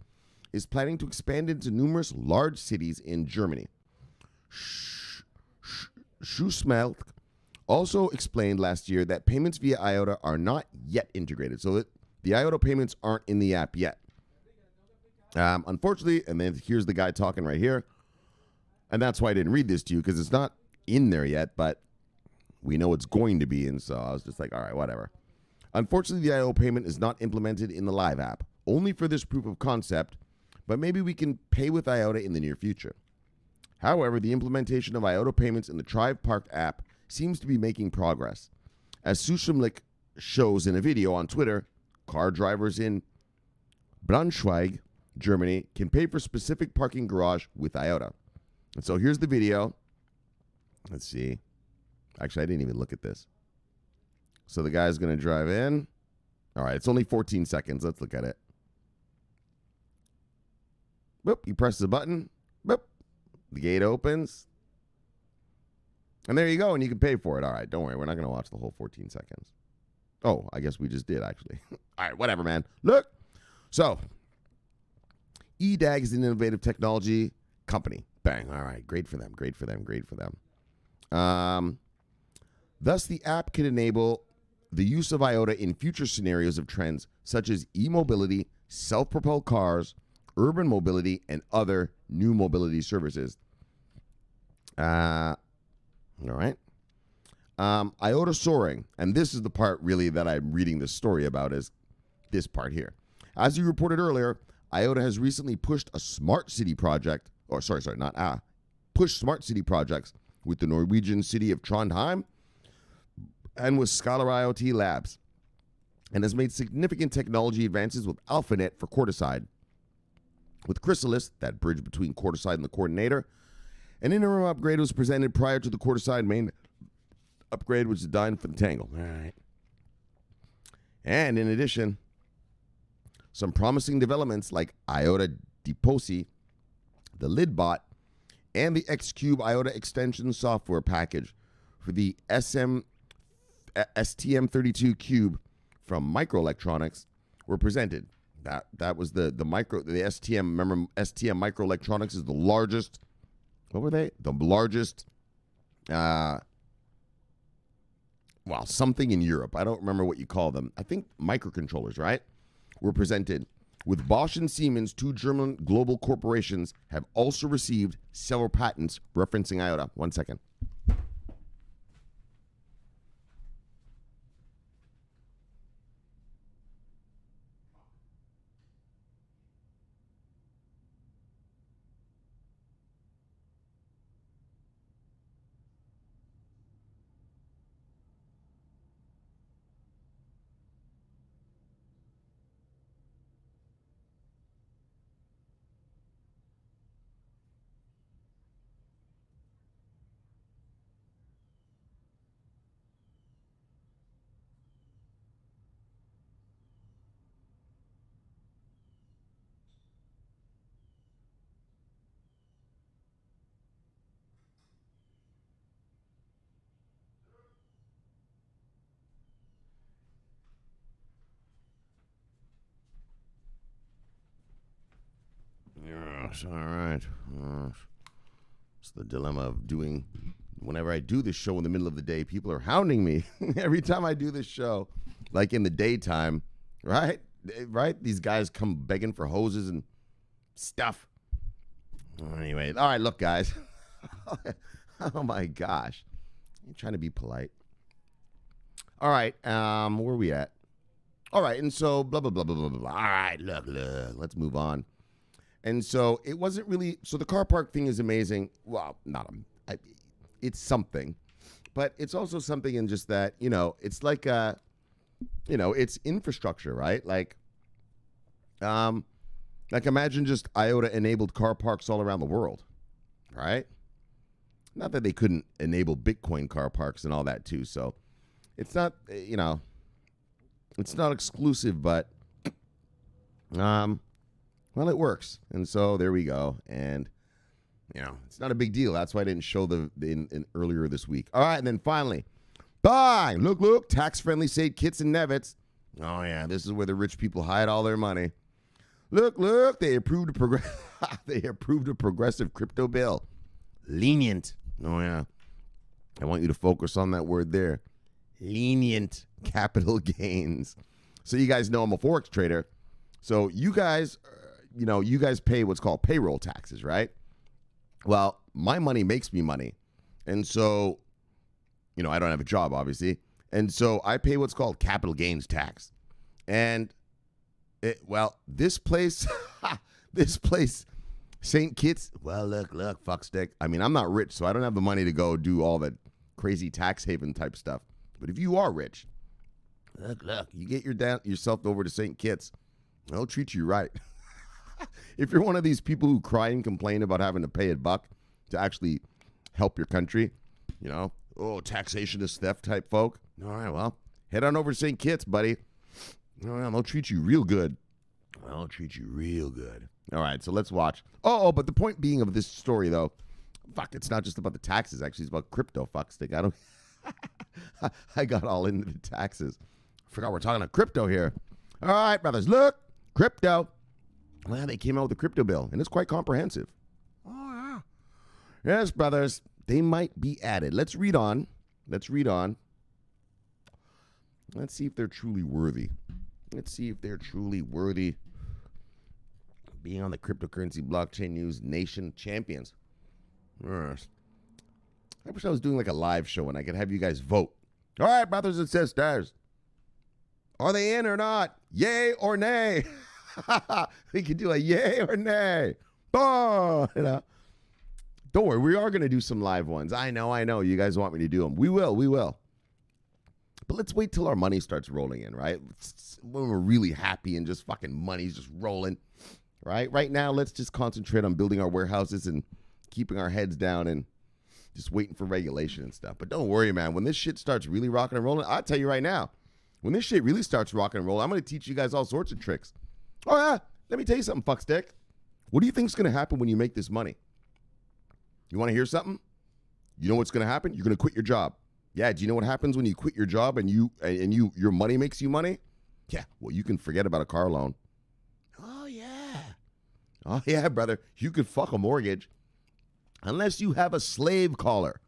is planning to expand into numerous large cities in Germany. Susumlik also explained last year that payments via Iota are not yet integrated. So the Iota payments aren't in the app yet. Unfortunately, and then here's the guy talking right here. And that's why I didn't read this to you, because it's not in there yet, but we know it's going to be. And so I was just like, all right, whatever. Unfortunately, the Iota payment is not implemented in the live app, only for this proof of concept, but maybe we can pay with Iota in the near future. However, the implementation of Iota payments in the Trive.Park app seems to be making progress. As Sushumlik shows in a video on Twitter, car drivers in Braunschweig, Germany, can pay for specific parking garage with Iota. And so here's the video. Let's see. Actually, I didn't even look at this. So the guy's going to drive in. All right, it's only 14 seconds. Let's look at it. Boop, he presses a button. Boop. The gate opens. And there you go, and you can pay for it. All right, don't worry. We're not going to watch the whole 14 seconds. Oh, I guess we just did, actually. All right, whatever, man. Look. So, EDAG is an innovative technology company. Bang. All right, great for them, great for them, great for them. Thus, the app can enable the use of Iota in future scenarios of trends such as e-mobility, self-propelled cars, urban mobility, and other new mobility services. All right. Iota soaring, and this is the part really that I'm reading this story about, is this part here. As you reported earlier, Iota has recently pushed a smart city project, pushed smart city projects with the Norwegian city of Trondheim and with Scholar IoT Labs, and has made significant technology advances with AlphaNet for Quartzsite. With Chrysalis, that bridge between Quartzsite and the coordinator, an interim upgrade was presented prior to the Quartzsite main upgrade, which is designed for the Tangle. All right. And in addition, some promising developments like Iota Deposi, the LidBot, and the Xcube Iota extension software package for the STM32 Cube from Microelectronics were presented. That was the STM. Remember, STM Microelectronics is the largest. What were they? The largest. Something in Europe. I don't remember what you call them. I think microcontrollers, right? Were presented. With Bosch and Siemens, two German global corporations have also received several patents referencing Iota. 1 second. Yes, all right. It's the dilemma of doing, whenever I do this show in the middle of the day, people are hounding me. Every time I do this show, like in the daytime, right? Right? These guys come begging for hoses and stuff. Anyway, all right, look, guys. Oh, my gosh. I'm trying to be polite. All right, where are we at? All right, and so blah, blah, blah, blah, blah, blah. All right, look, let's move on. And so it wasn't really, so the car park thing is amazing. Well, it's something, but it's also something in just that, it's like, it's infrastructure, right? Like imagine just Iota enabled car parks all around the world, right? Not that they couldn't enable Bitcoin car parks and all that too. So it's not, it's not exclusive, but, well, it works. And so there we go. And, it's not a big deal. That's why I didn't show in earlier this week. All right. And then finally, bye. Look, tax-friendly safe kits and Nevis. Oh, yeah. This is where the rich people hide all their money. Look. They approved a progressive crypto bill. Lenient. Oh, yeah. I want you to focus on that word there. Lenient capital gains. So you guys know I'm a Forex trader. So you guys, you guys pay what's called payroll taxes, right? Well, my money makes me money. And so, I don't have a job, obviously. And so I pay what's called capital gains tax. And, this place, St. Kitts, well, look, fuckstick. I mean, I'm not rich, so I don't have the money to go do all that crazy tax haven type stuff. But if you are rich, look, you get yourself over to St. Kitts, they'll treat you right. If you're one of these people who cry and complain about having to pay $1 to actually help your country, taxation is theft type folk. All right, well, head on over to St. Kitts, buddy. They'll treat you real good. They'll treat you real good. All right, so let's watch. Oh, but the point being of this story, though, it's not just about the taxes. Actually, it's about crypto, fuckstick. I got all into the taxes. I forgot we're talking about crypto here. All right, brothers, look, crypto. Well, they came out with a crypto bill, and it's quite comprehensive. Oh, yeah. Yes, brothers, they might be added. Let's read on. Let's see if they're truly worthy. Being on the cryptocurrency blockchain news nation champions. Yes. I wish I was doing like a live show and I could have you guys vote. All right, brothers and sisters. Are they in or not? Yay or nay? We could do a yay or nay. Oh, Don't worry, we are going to do some live ones. I know. You guys want me to do them. We will. But let's wait till our money starts rolling in, right? When we're really happy and just fucking money's just rolling, right? Right now, let's just concentrate on building our warehouses and keeping our heads down and just waiting for regulation and stuff. But don't worry, man. When this shit starts really rocking and rolling, I'll tell you right now, when this shit really starts rocking and rolling, I'm going to teach you guys all sorts of tricks. Oh, yeah. Let me tell you something, fuckstick. What do you think is going to happen when you make this money? You want to hear something? You know what's going to happen? You're going to quit your job. Yeah, do you know what happens when you quit your job and your money makes you money? Yeah, well, you can forget about a car loan. Oh, yeah, brother. You could fuck a mortgage unless you have a slave collar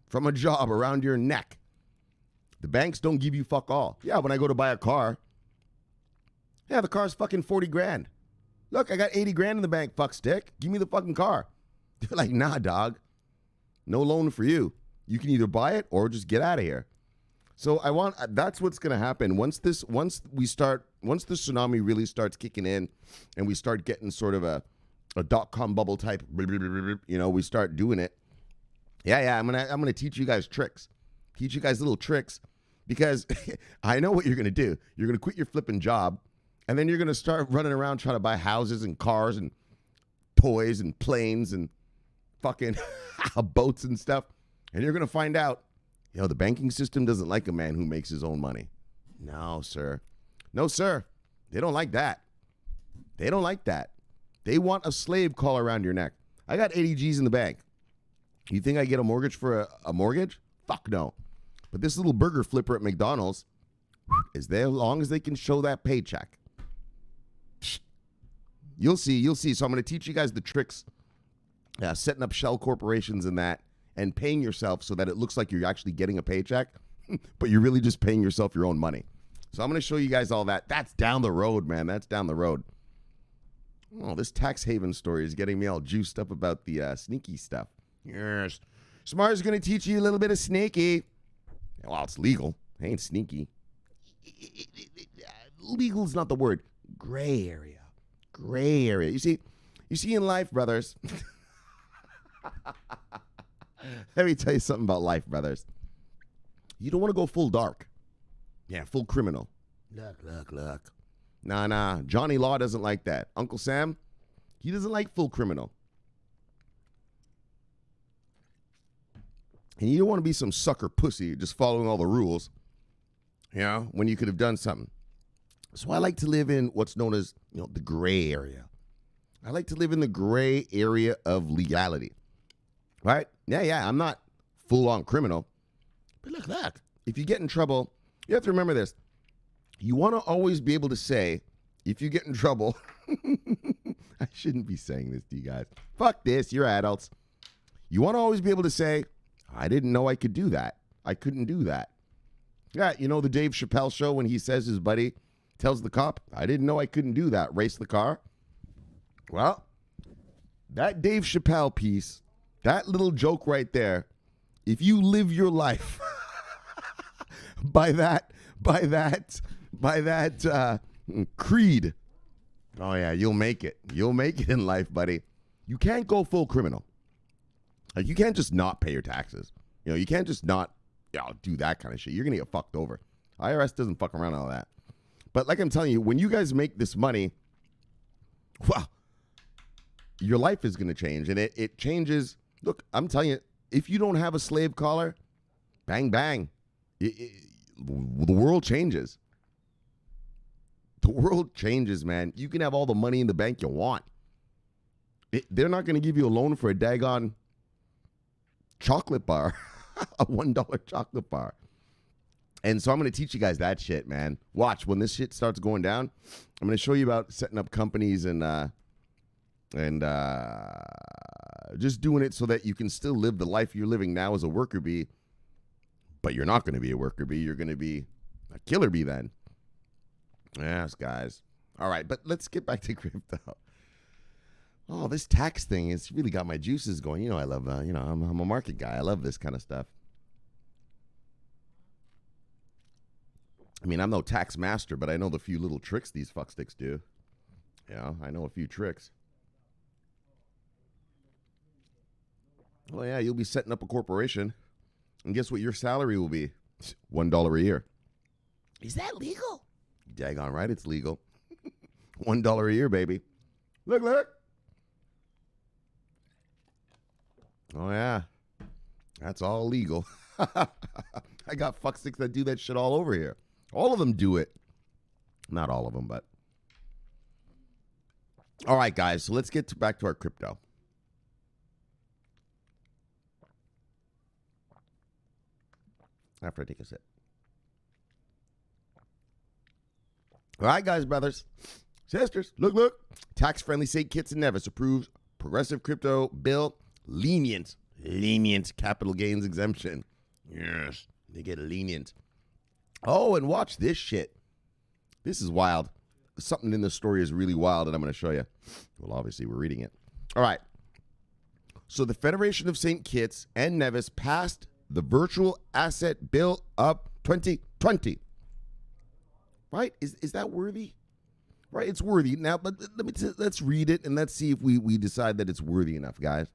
from a job around your neck. The banks don't give you fuck all. Yeah, when I go to buy a car, yeah, the car's fucking 40 grand. Look, I got 80 grand in the bank, fuck stick. Give me the fucking car. They're like, nah, dog. No loan for you. You can either buy it or just get out of here. So that's what's going to happen once the tsunami really starts kicking in and we start getting sort of a dot-com bubble type, we start doing it. Yeah, I'm going to teach you guys tricks. Teach you guys little tricks because I know what you're going to do. You're going to quit your flipping job and then you're going to start running around trying to buy houses and cars and toys and planes and fucking boats and stuff. And you're going to find out, the banking system doesn't like a man who makes his own money. No, sir. They don't like that. They want a slave collar around your neck. I got 80 G's in the bank. You think I get a mortgage for a mortgage? Fuck no. But this little burger flipper at McDonald's is there as long as they can show that paycheck. You'll see. So I'm going to teach you guys the tricks, setting up shell corporations and that, and paying yourself so that it looks like you're actually getting a paycheck, but you're really just paying yourself your own money. So I'm going to show you guys all that. That's down the road, man. That's down the road. Oh, this tax haven story is getting me all juiced up about the sneaky stuff. Yes. Smart's going to teach you a little bit of sneaky. Well, it's legal. It ain't sneaky. Legal's not the word. Gray area. You see in life, brothers. Let me tell you something about life, brothers. You don't want to go full dark. Yeah, full criminal. Look. Nah. Johnny Law doesn't like that. Uncle Sam, he doesn't like full criminal. And you don't want to be some sucker pussy just following all the rules, when you could have done something. So I like to live in what's known as, the gray area. I like to live in the gray area of legality. Right? Yeah, I'm not full-on criminal. But look, if you get in trouble, you have to remember this. You want to always be able to say, if you get in trouble, I shouldn't be saying this to you guys. Fuck this, you're adults. You want to always be able to say, I didn't know I could do that. I couldn't do that. Yeah, you know the Dave Chappelle show when he says his buddy tells the cop, I didn't know I couldn't do that, race the car? Well, that Dave Chappelle piece, that little joke right there, if you live your life by that creed, oh yeah, you'll make it. You'll make it in life, buddy. You can't go full criminal. Like, you can't just not pay your taxes. You know, you can't just not do that kind of shit. You're going to get fucked over. IRS doesn't fuck around all that. But like I'm telling you, when you guys make this money, well, your life is going to change. And it changes. Look, I'm telling you, if you don't have a slave collar, bang, bang, the world changes. The world changes, man. You can have all the money in the bank you want. They're not going to give you a loan for a daggone chocolate bar, a $1 chocolate bar. And so I'm going to teach you guys that shit, man. Watch, when this shit starts going down, I'm going to show you about setting up companies and just doing it so that you can still live the life you're living now as a worker bee, but you're not going to be a worker bee. You're going to be a killer bee then. Yes, guys. All right, but let's get back to crypto. Oh, this tax thing has really got my juices going. You know, I love, I'm a market guy. I love this kind of stuff. I mean, I'm no tax master, but I know the few little tricks these fucksticks do. Yeah, I know a few tricks. Well, yeah, you'll be setting up a corporation, and guess what your salary will be? $1 a year. Is that legal? Daggone right, it's legal. $1 a year, baby. Look. Oh, yeah. That's all legal. I got fucksticks that do that shit all over here. All of them do it. Not all of them, but. All right, guys. So let's get back to our crypto. After I take a sip. All right, guys, brothers, sisters. Look. Tax-friendly St. Kitts and Nevis approves progressive crypto bill. Lenient capital gains exemption. Yes, they get lenient. Oh, and watch this shit. This is wild. Something in this story is really wild, and I'm going to show you. Well, obviously, we're reading it. All right. So the Federation of St. Kitts and Nevis passed the Virtual Asset Bill up 2020. Right? Is that worthy? Right? It's worthy. Now, but let's read it, and let's see if we decide that it's worthy enough, guys.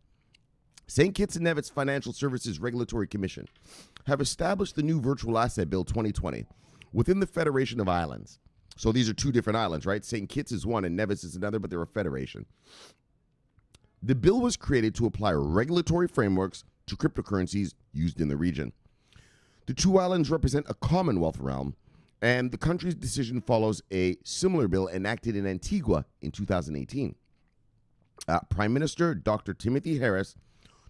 St. Kitts and Nevis Financial Services Regulatory Commission have established the new Virtual Asset Bill 2020 within the Federation of Islands. So these are two different islands, right? St. Kitts is one and Nevis is another, but they're a federation. The bill was created to apply regulatory frameworks to cryptocurrencies used in the region. The two islands represent a Commonwealth realm, and the country's decision follows a similar bill enacted in Antigua in 2018. Prime Minister Dr. Timothy Harris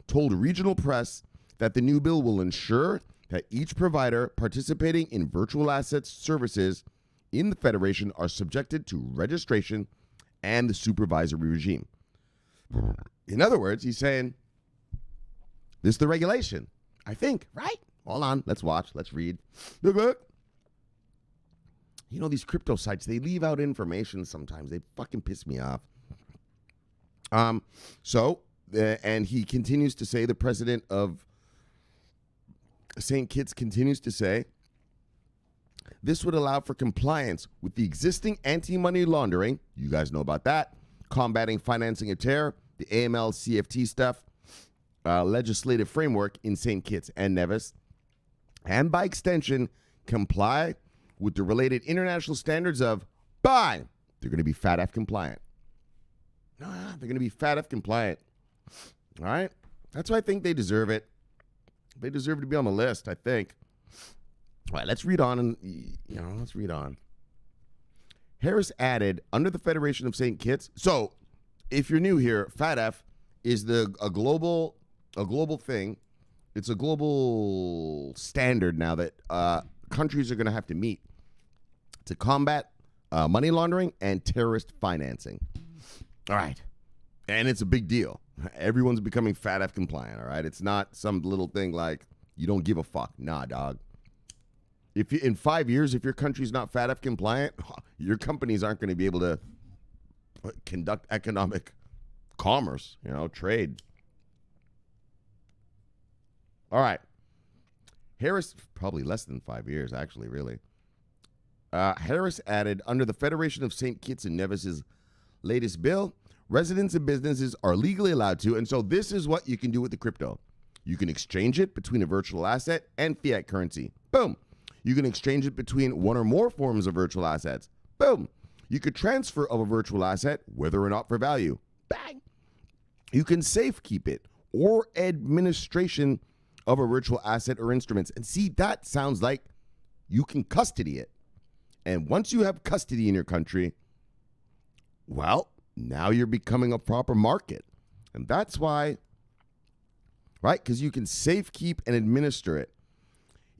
told regional press that the new bill will ensure that each provider participating in virtual assets services in the Federation are subjected to registration and the supervisory regime. In other words, he's saying, this is the regulation, I think, right? Hold on, let's watch, let's read. Look. You know, these crypto sites, they leave out information sometimes. They fucking piss me off. And he continues to say, the president of St. Kitts continues to say, this would allow for compliance with the existing anti-money laundering, you guys know about that, combating financing of terror, the AML, CFT stuff, legislative framework in St. Kitts and Nevis, and by extension, comply with the related international standards of they're going to be FATF compliant. They're going to be FATF compliant. All right? That's why I think they deserve it. They deserve to be on the list, I think. All right, let's read on. And let's read on. Harris added, under the Federation of St. Kitts. So, if you're new here, FATF is a global thing. It's a global standard now that countries are going to have to meet to combat money laundering and terrorist financing. All right. And it's a big deal. Everyone's becoming FATF compliant, all right? It's not some little thing like you don't give a fuck. Nah, dog. If you, in 5 years, if your country's not FATF compliant, your companies aren't going to be able to conduct economic commerce, trade. All right. Harris, probably less than 5 years, actually, really. Harris added, under the Federation of St. Kitts and Nevis's latest bill, residents and businesses are legally allowed to, and so this is what you can do with the crypto. You can exchange it between a virtual asset and fiat currency. Boom. You can exchange it between one or more forms of virtual assets. Boom. You could transfer of a virtual asset, whether or not for value. Bang. You can safekeep it or administration of a virtual asset or instruments. And see, that sounds like you can custody it. And once you have custody in your country, well, now you're becoming a proper market. And that's why, right? Because you can safekeep and administer it.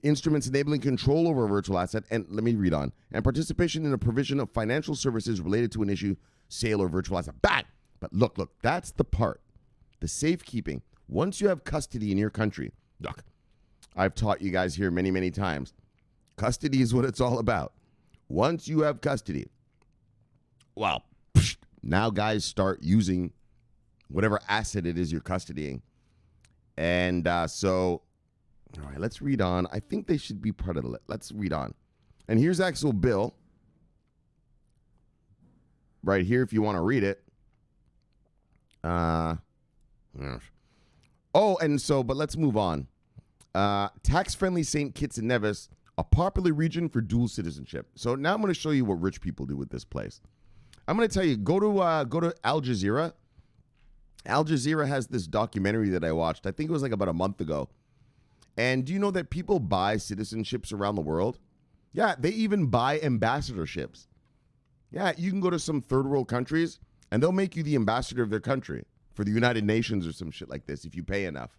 Instruments enabling control over a virtual asset, and let me read on, and participation in a provision of financial services related to an issue, sale, or virtual asset. Bang! But look, that's the part. The safekeeping. Once you have custody in your country, look, I've taught you guys here many, many times. Custody is what it's all about. Once you have custody, well, now guys start using whatever asset it is you're custodying. And so, all right, let's read on. I think they should be part of the, let's read on. And here's actual bill right here if you want to read it. Oh, and so, but let's move on. Tax-friendly St. Kitts and Nevis, a popular region for dual citizenship. So now I'm going to show you what rich people do with this place. I'm going to tell you, go to Al Jazeera. Al Jazeera has this documentary that I watched. I think it was like about a month ago. And do you know that people buy citizenships around the world? Yeah, they even buy ambassadorships. Yeah, you can go to some third world countries and they'll make you the ambassador of their country for the United Nations or some shit like this if you pay enough.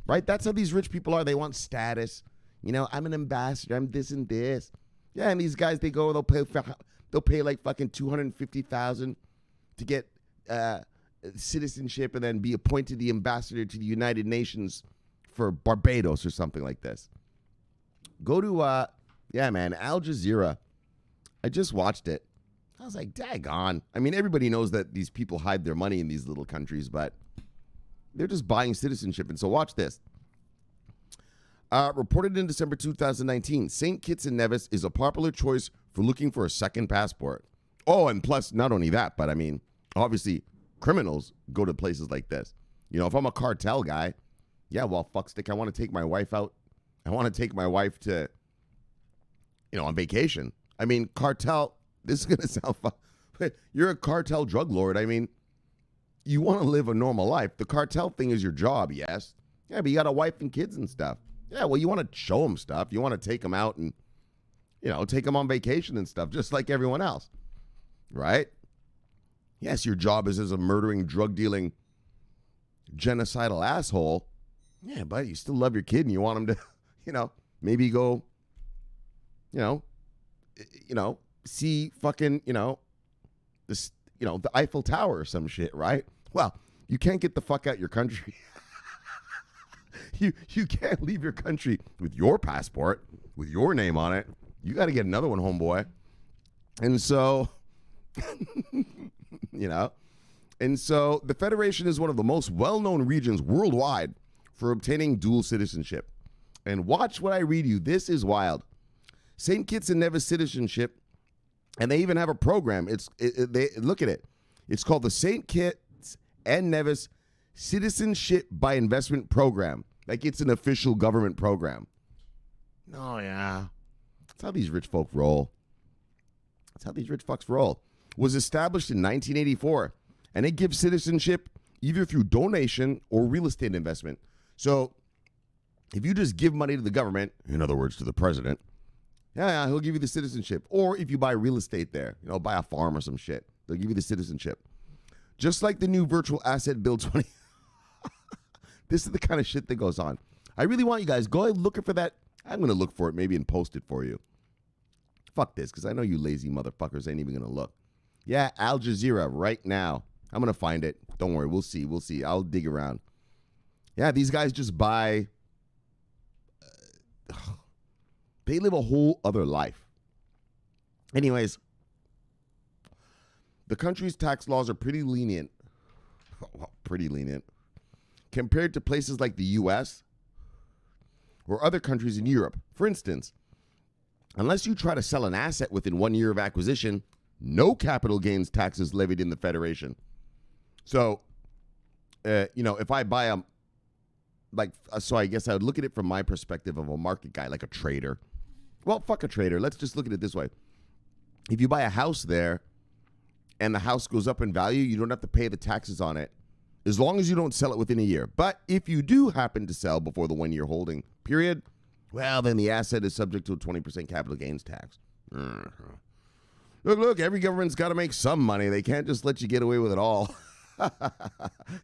Right? That's how these rich people are. They want status. I'm an ambassador. I'm this and this. Yeah, and these guys, they'll pay like fucking $250,000 to get citizenship and then be appointed the ambassador to the United Nations for Barbados or something like this. Go to Al Jazeera. I just watched it. I was like, daggone. I mean, everybody knows that these people hide their money in these little countries, but they're just buying citizenship. And so watch this. Reported in December 2019, St. Kitts and Nevis is a popular choice for looking for a second passport. Oh, and plus, not only that, but I mean, obviously, criminals go to places like this. If I'm a cartel guy, yeah, well, fuck stick, I want to take my wife out. I want to take my wife to, on vacation. I mean, cartel, this is going to sound fun. You're a cartel drug lord. I mean, you want to live a normal life. The cartel thing is your job, yes. Yeah, but you got a wife and kids and stuff. Yeah, well, you want to show them stuff. You want to take them out and, take them on vacation and stuff, just like everyone else, right? Yes, your job is as a murdering, drug-dealing, genocidal asshole. Yeah, but you still love your kid and you want him to, maybe go, see fucking, this, the Eiffel Tower or some shit, right? Well, you can't get the fuck out your country. You can't leave your country with your passport, with your name on it. You got to get another one, homeboy. And so, and so the Federation is one of the most well-known regions worldwide for obtaining dual citizenship. And watch what I read you. This is wild. St. Kitts and Nevis citizenship, and they even have a program. They look at it. It's called the St. Kitts and Nevis Citizenship by Investment Program. Like it's an official government program. Oh, yeah. That's how these rich folk roll. That's how these rich fucks roll. Was established in 1984, and it gives citizenship either through donation or real estate investment. So if you just give money to the government, in other words, to the president, yeah, he'll give you the citizenship. Or if you buy real estate there, buy a farm or some shit, they'll give you the citizenship. Just like the new virtual asset bill 20. This is the kind of shit that goes on. I really want you guys, go ahead looking for that. I'm going to look for it maybe and post it for you. Fuck this, because I know you lazy motherfuckers ain't even going to look. Yeah, Al Jazeera right now. I'm going to find it. Don't worry. We'll see. We'll see. I'll dig around. Yeah, these guys just buy. They live a whole other life. Anyways, the country's tax laws are pretty lenient. Pretty lenient. Compared to places like the U.S. or other countries in Europe. For instance, unless you try to sell an asset within 1 year of acquisition, no capital gains tax is levied in the Federation. So, if I buy so I guess I would look at it from my perspective of a market guy, like a trader. Well, fuck a trader. Let's just look at it this way. If you buy a house there and the house goes up in value, you don't have to pay the taxes on it as long as you don't sell it within a year. But if you do happen to sell before the 1 year holding period, well, then the asset is subject to a 20% capital gains tax. Look, every government's got to make some money. They can't just let you get away with it all.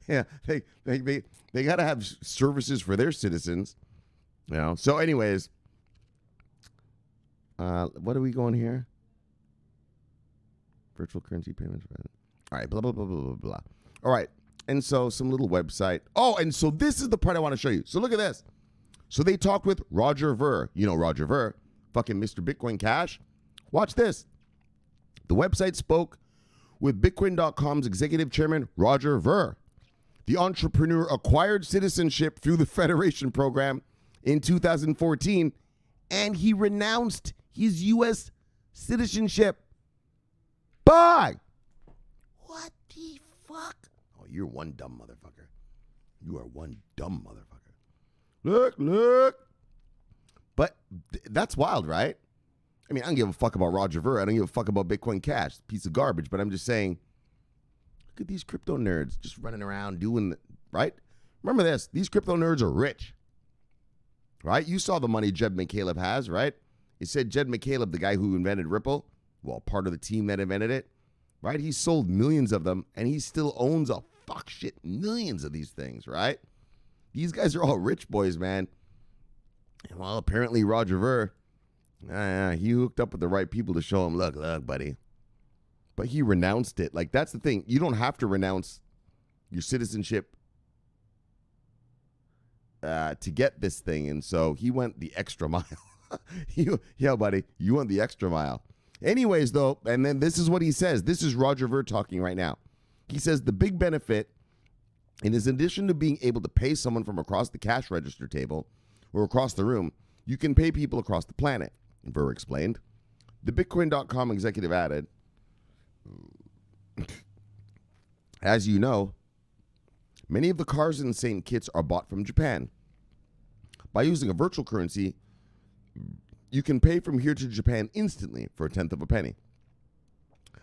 Yeah, they got to have services for their citizens. So anyways, what are we going here? Virtual currency payments. All right, blah, blah, blah, blah, blah, blah. All right, and so some little website. Oh, and so this is the part I want to show you. So look at this. So they talked with Roger Ver. You know Roger Ver, fucking Mr. Bitcoin Cash. Watch this. The website spoke with Bitcoin.com's executive chairman, Roger Ver. The entrepreneur acquired citizenship through the Federation program in 2014, and he renounced his U.S. citizenship. Bye. What the fuck? Oh, you're one dumb motherfucker. You are one dumb motherfucker. Look. But that's wild, right? I mean, I don't give a fuck about Roger Ver. I don't give a fuck about Bitcoin Cash. Piece of garbage. But I'm just saying, look at these crypto nerds just running around doing, right? Remember this. These crypto nerds are rich, right? You saw the money Jed McCaleb has, right? He said Jed McCaleb, the guy who invented Ripple, well, part of the team that invented it, right? He sold millions of them, and he still owns a fuck shit millions of these things, right? These guys are all rich boys, man. And well, apparently Roger Ver, he hooked up with the right people to show him, look, buddy. But he renounced it. Like, that's the thing. You don't have to renounce your citizenship to get this thing. And so he went the extra mile. Yeah, buddy, you went the extra mile. Anyways, though, and then this is what he says. This is Roger Ver talking right now. He says the big benefit, in addition to being able to pay someone from across the cash register table or across the room, you can pay people across the planet, Ver explained. The Bitcoin.com executive added, as you know, many of the cars in St. Kitts are bought from Japan. By using a virtual currency, you can pay from here to Japan instantly for a tenth of a penny.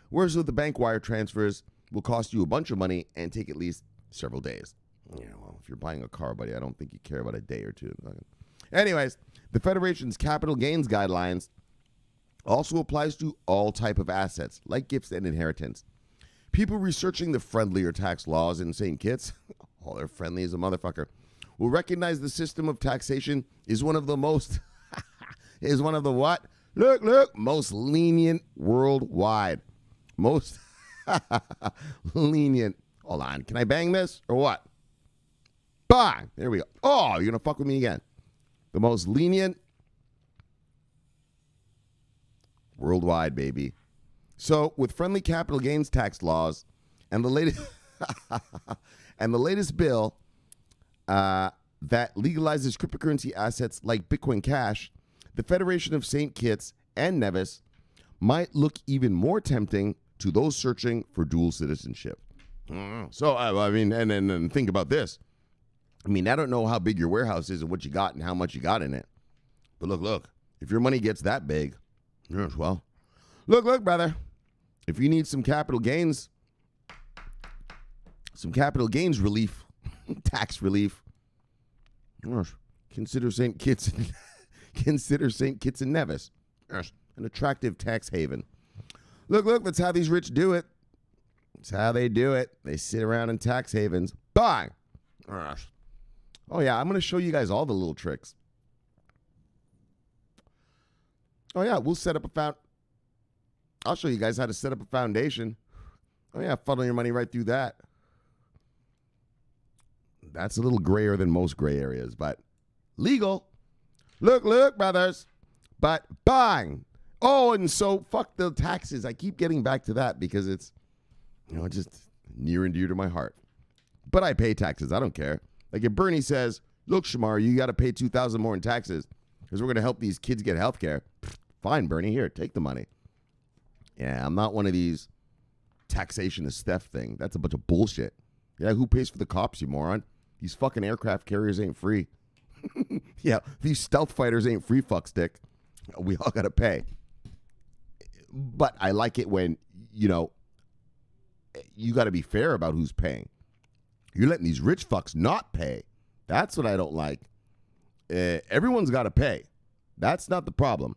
Whereas with the bank wire transfers will cost you a bunch of money and take at least several days. Yeah, well, if you're buying a car, buddy, I don't think you care about a day or two. Anyways, the Federation's capital gains guidelines also applies to all type of assets, like gifts and inheritance. People researching the friendlier tax laws in St. Kitts, oh, they're friendly as a motherfucker, will recognize the system of taxation is one of the most, is one of the what? Look, most lenient worldwide. Most lenient. Hold on, can I bang this or what? Bang! There we go. Oh, you're going to fuck with me again. The most lenient worldwide, baby. So, with friendly capital gains tax laws and the latest and the latest bill that legalizes cryptocurrency assets like Bitcoin Cash, the Federation of St. Kitts and Nevis might look even more tempting to those searching for dual citizenship. So, I mean, and think about this. I mean, I don't know how big your warehouse is and what you got and how much you got in it. But look, if your money gets that big, well, look, brother, if you need some capital gains relief, tax relief, consider St. Kitts and Nevis, an attractive tax haven. Look, that's how these rich do it. That's how they do it. They sit around in tax havens. Bye. Oh, yeah, I'm going to show you guys all the little tricks. Oh, yeah, we'll set up I'll show you guys how to set up a foundation. Oh, yeah, funnel your money right through that. That's a little grayer than most gray areas, but legal. Look, brothers. But bang. Oh, and so fuck the taxes. I keep getting back to that because it's, just near and dear to my heart. But I pay taxes. I don't care. Like if Bernie says, look, Shomari, you got to pay $2,000 more in taxes because we're going to help these kids get health care. Fine, Bernie, here, take the money. Yeah, I'm not one of these taxation is theft thing. That's a bunch of bullshit. Yeah, who pays for the cops, you moron? These fucking aircraft carriers ain't free. Yeah, these stealth fighters ain't free, fuckstick. We all got to pay. But I like it when, you got to be fair about who's paying. You're letting these rich fucks not pay. That's what I don't like. Everyone's got to pay. That's not the problem.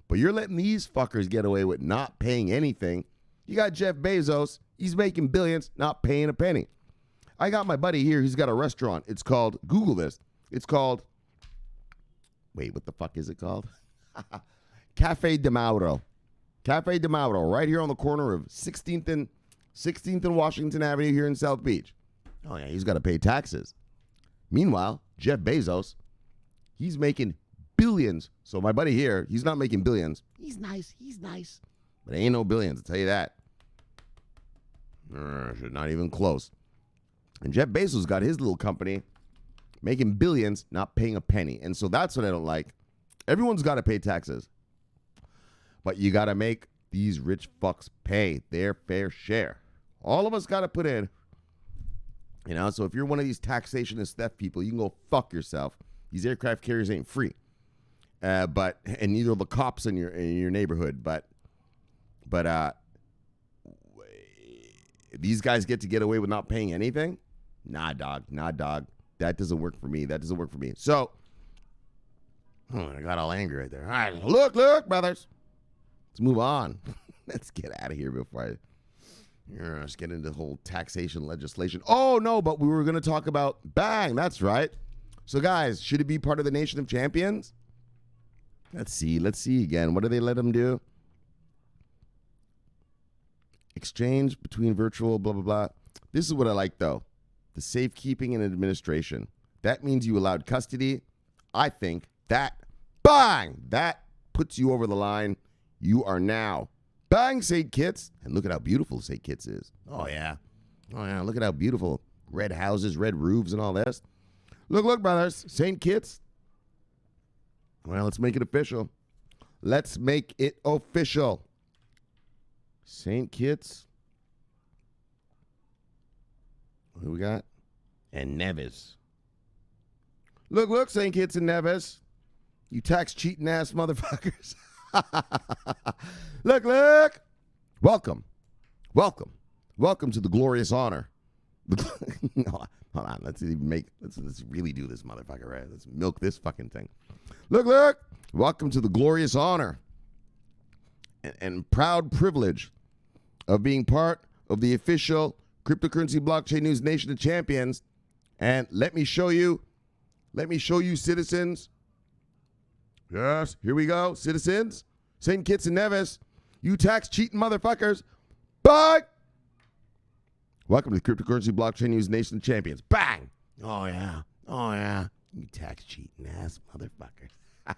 But you're letting these fuckers get away with not paying anything. You got Jeff Bezos. He's making billions, not paying a penny. I got my buddy here. He's got a restaurant. It's called, Google this. It's called, wait, what the fuck is it called? Cafe de Mauro. Cafe de Mauro, right here on the corner of 16th and Washington Avenue here in South Beach. Oh, yeah, he's got to pay taxes. Meanwhile, Jeff Bezos, he's making billions. So my buddy here, he's not making billions. He's nice. But ain't no billions, I'll tell you that. Not even close. And Jeff Bezos got his little company making billions, not paying a penny. And so that's what I don't like. Everyone's got to pay taxes. But you got to make these rich fucks pay their fair share. All of us got to put in. So if you're one of these taxation and theft people, you can go fuck yourself. These aircraft carriers ain't free. And neither are the cops in your neighborhood. But these guys get away with not paying anything? Nah, dog. That doesn't work for me. So, I got all angry right there. All right, look, brothers. Let's move on. Let's get out of here before let's get into the whole taxation legislation. Oh, no, but we were going to talk about bang. That's right. So, guys, should it be part of the Nation of Champions? Let's see again. What do they let them do? Exchange between virtual, blah, blah, blah. This is what I like, though. The safekeeping and administration. That means you allowed custody. I think that, bang, that puts you over the line. You are now, bang, St. Kitts. And look at how beautiful St. Kitts is. Oh, yeah. Look at how beautiful. Red houses, red roofs, and all this. Look, brothers. St. Kitts. Well, let's make it official. St. Kitts. What do we got? And Nevis. Look, St. Kitts and Nevis. You tax cheating ass motherfuckers. Look. Welcome to the glorious honor. No, hold on. Let's really do this, motherfucker, right? Let's milk this fucking thing. Look. Welcome to the glorious honor and proud privilege of being part of the official cryptocurrency blockchain news Nation of Champions. And let me show you, citizens. Yes, here we go, citizens. St. Kitts and Nevis, you tax cheating motherfuckers. Bye. Welcome to the cryptocurrency blockchain news Nation of Champions. Bang. Oh yeah. You tax cheating ass motherfuckers.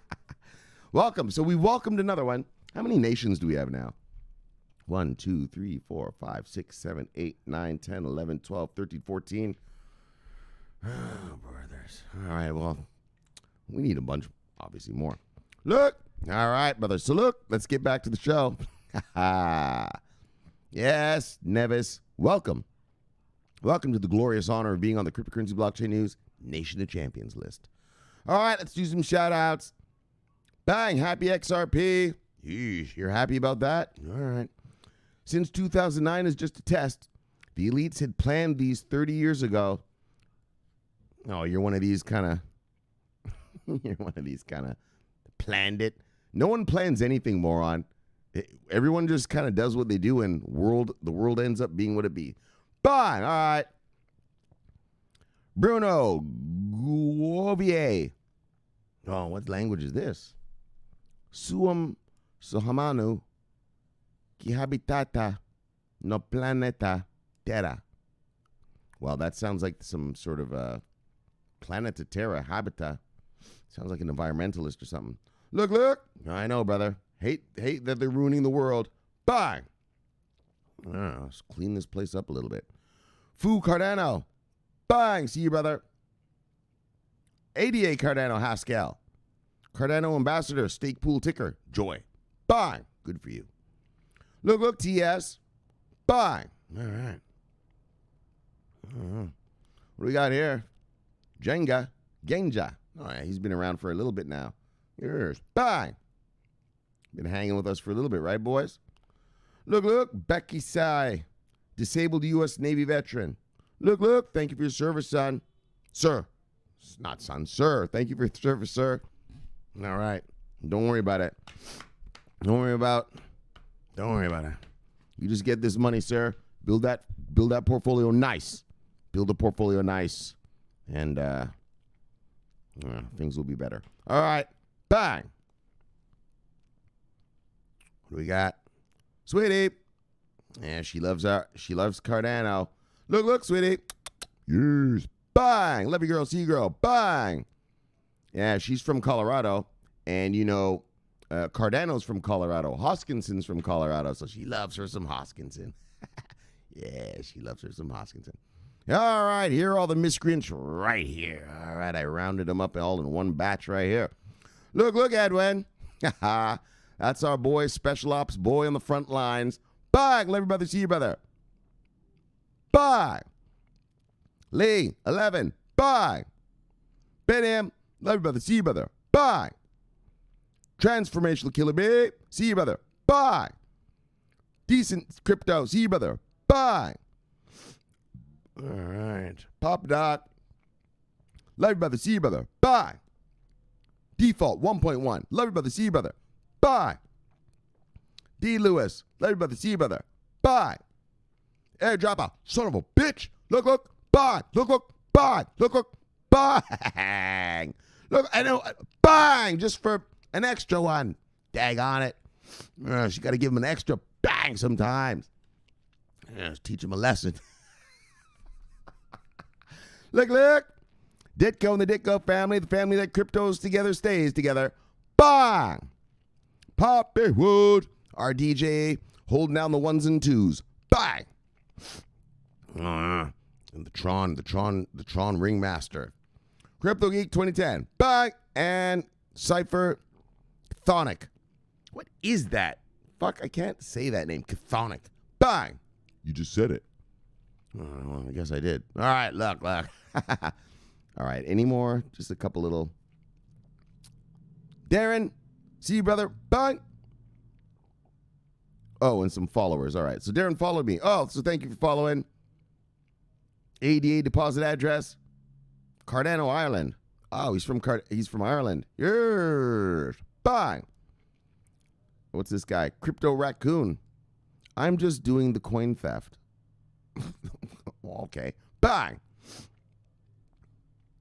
Welcome. So we welcomed another one. How many nations do we have now? 1, 2, 3, 4, 5, 6, 7, 8, 9, 10, 11, 12, 13, 14. Oh, brothers. All right, well, we need a bunch, obviously more. Look. All right, brothers. So look, let's get back to the show. Yes, Nevis. Welcome to the glorious honor of being on the cryptocurrency blockchain news Nation of Champions list. All right, let's do some shout outs. Bang, happy XRP. Yeesh, you're happy about that? All right. Since 2009 is just a test, the elites had planned these 30 years ago. Oh, you're one of these kind of planned it. No one plans anything, moron. Everyone just kind of does what they do, and the world ends up being what it be. Fine, all right. Bruno Guovier. Oh, what language is this? Suam Sohamanu ki habitata no planeta Terra. Well, that sounds like some sort of Planeta Terra Habitat. Sounds like an environmentalist or something. Look. I know, brother. Hate that they're ruining the world. Bye. Let's clean this place up a little bit. Fu Cardano. Bang. See you, brother. ADA Cardano Haskell. Cardano Ambassador. Stake Pool Ticker. Joy. Bang. Good for you. Look, TS. Bang. All right. What do we got here? Genja. Oh, yeah, he's been around for a little bit now. Yours. Bang. Been hanging with us for a little bit, right, boys? Look. Becky Sai. Disabled U.S. Navy veteran. Look. Thank you for your service, son. Sir. It's not son, sir. Thank you for your service, sir. All right. Don't worry about it. Don't worry about it. You just get this money, sir. Build that portfolio nice. Build a portfolio nice. And things will be better. All right. Bang. What do we got? Sweetie. Yeah, she loves Cardano. Look, sweetie. Yes. Bang. Love you, girl. See you, girl. Bang. Yeah, she's from Colorado. And, Cardano's from Colorado. Hoskinson's from Colorado. So she loves her some Hoskinson. Yeah, she loves her some Hoskinson. All right, here are all the miscreants right here. All right, I rounded them up all in one batch right here. Look, Edwin. That's our boy, Special Ops boy on the front lines. Bye. Love you, brother. See you, brother. Bye. Lee, 11. Bye. Benham. Love you, brother. See you, brother. Bye. Transformational Killer Bee. See you, brother. Bye. Decent Crypto. See you, brother. Bye. All right. Pop Dot. Love you, brother. See you, brother. Bye. Default 1.1. Love you, brother. See you, brother. Bye. D. Lewis. Love you, brother. See you, brother. Bye. Airdropper. Son of a bitch. Look. Bye. Look. Bye. Look. Bang. Look, I know. Bang. Just for an extra one. Dag on it. She got to give him an extra bang sometimes. Teach him a lesson. Look. Ditko and the Ditko family, the family that cryptos together stays together. Bang! Poppy Wood, our DJ, holding down the ones and twos. Bang! And the Tron Ringmaster. Crypto Geek 2010. Bang! And Cypher Chthonic. What is that? Fuck, I can't say that name. Chthonic. Bang! You just said it. Well, I guess I did. All right, look. All right, any more? Just a couple little. Darren, see you, brother. Bye. Oh, and some followers. All right, so Darren followed me. Oh, so thank you for following. ADA deposit address. Cardano, Ireland. Oh, he's from Ireland. Yes. Bye. What's this guy? Crypto Raccoon. I'm just doing the coin theft. Okay. Bang.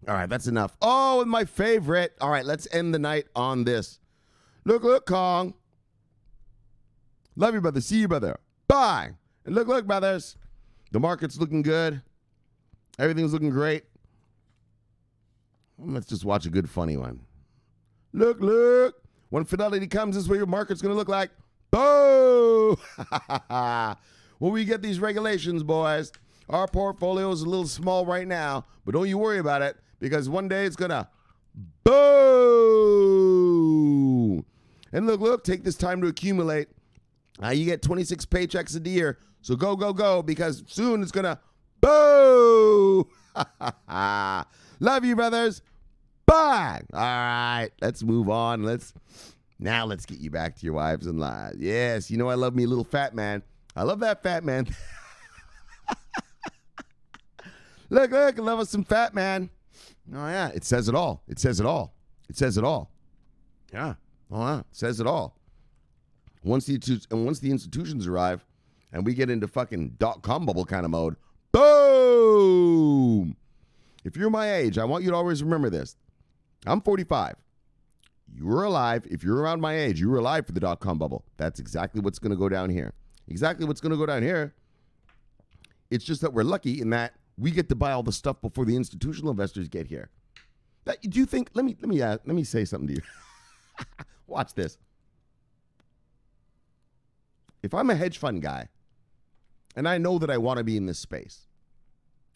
All right, that's enough. Oh, and my favorite. All right, let's end the night on this. Look, Kong. Love you, brother. See you, brother. Bye. And look, brothers. The market's looking good. Everything's looking great. Let's just watch a good, funny one. Look. When Fidelity comes, this is what your market's going to look like. Boo! When we get these regulations, boys, our portfolio is a little small right now, but don't you worry about it, because one day it's going to boom. And look, take this time to accumulate. You get 26 paychecks a year, so go, because soon it's going to boom. Love you, brothers. Bye. All right, let's move on. Let's get you back to your wives and lives. Yes, I love me a little fat man. I love that fat man. Look, I love us some fat man. Oh, yeah, it says it all. Yeah. Oh, yeah, it says it all. Once the institutions arrive and we get into fucking .com bubble kind of mode, boom! If you're my age, I want you to always remember this. I'm 45. You were alive. If you're around my age, you were alive for the .com bubble. That's exactly what's going to go down here. It's just that we're lucky in that we get to buy all the stuff before the institutional investors get here. Do you think? Let me say something to you. Watch this. If I'm a hedge fund guy, and I know that I want to be in this space,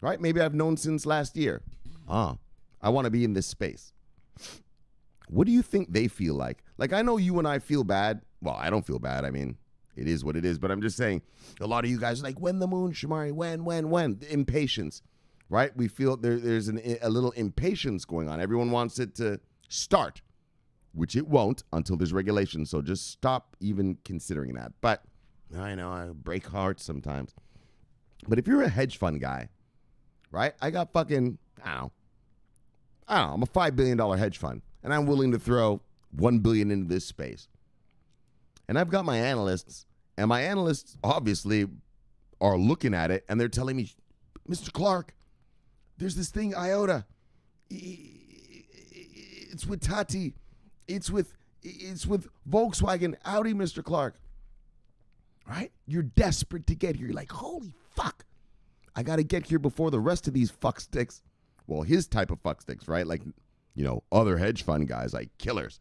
right? Maybe I've known since last year. I want to be in this space. What do you think they feel like? Like, I know you and I feel bad. Well, I don't feel bad. I mean, it is what it is. But I'm just saying, a lot of you guys are like, when the moon, Shomari, when? Impatience, right? We feel there's a little impatience going on. Everyone wants it to start, which it won't until there's regulation. So just stop even considering that. But I know I break hearts sometimes. But if you're a hedge fund guy, right? I got fucking, I don't know, I'm a $5 billion hedge fund, and I'm willing to throw $1 billion into this space. And I've got my analysts, and my analysts obviously are looking at it, and they're telling me, Mr. Clarke, there's this thing, Iota. It's with Tati. It's with Volkswagen, Audi, Mr. Clarke. Right? You're desperate to get here. You're like, holy fuck. I got to get here before the rest of these fucksticks. Well, his type of fucksticks, right? Like, other hedge fund guys, like killers,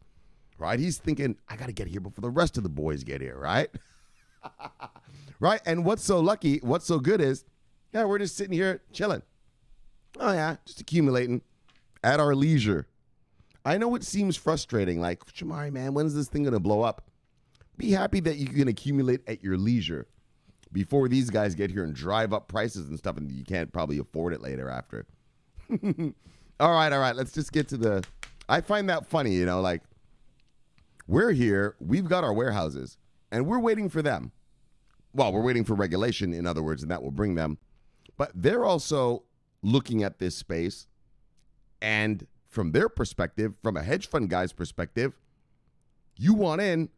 right? He's thinking, I got to get here before the rest of the boys get here, right? Right? And what's so good is, we're just sitting here chilling. Oh, yeah, just accumulating at our leisure. I know it seems frustrating, like, Shomari, man, when's this thing going to blow up? Be happy that you can accumulate at your leisure before these guys get here and drive up prices and stuff, and you can't probably afford it later after. All right. Let's just get to I find that funny, like, we're here, we've got our warehouses, and we're waiting for them. Well, we're waiting for regulation, in other words, and that will bring them. But they're also looking at this space, and from their perspective, from a hedge fund guy's perspective, you want in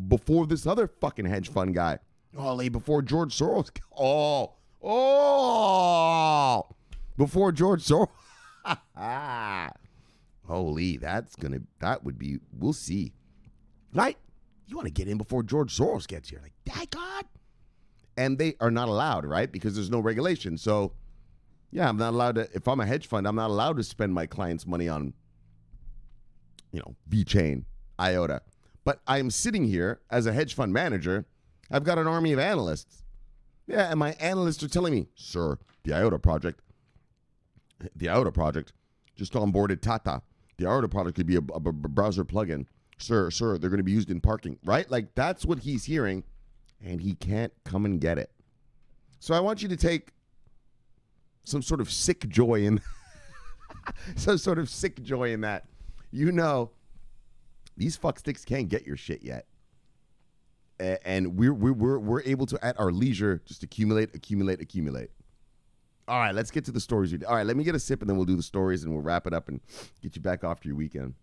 before this other fucking hedge fund guy. Before George Soros. Before George Soros. Holy, that would be, we'll see. Right? You want to get in before George Soros gets here. Like, thank God. And they are not allowed, right? Because there's no regulation. So, yeah, I'm not allowed to, if I'm a hedge fund, I'm not allowed to spend my clients' money on, VeChain, Iota. But I'm sitting here as a hedge fund manager. I've got an army of analysts. Yeah, and my analysts are telling me, sir, the Iota project just onboarded Tata. The Iota project could be a browser plugin. Sir, they're going to be used in parking, right? Like, that's what he's hearing, and he can't come and get it. So I want you to take some sort of sick joy in that. These fucksticks can't get your shit yet. And we're able to, at our leisure, just accumulate. All right, let's get to the stories. All right, let me get a sip, and then we'll do the stories, and we'll wrap it up and get you back off to your weekend.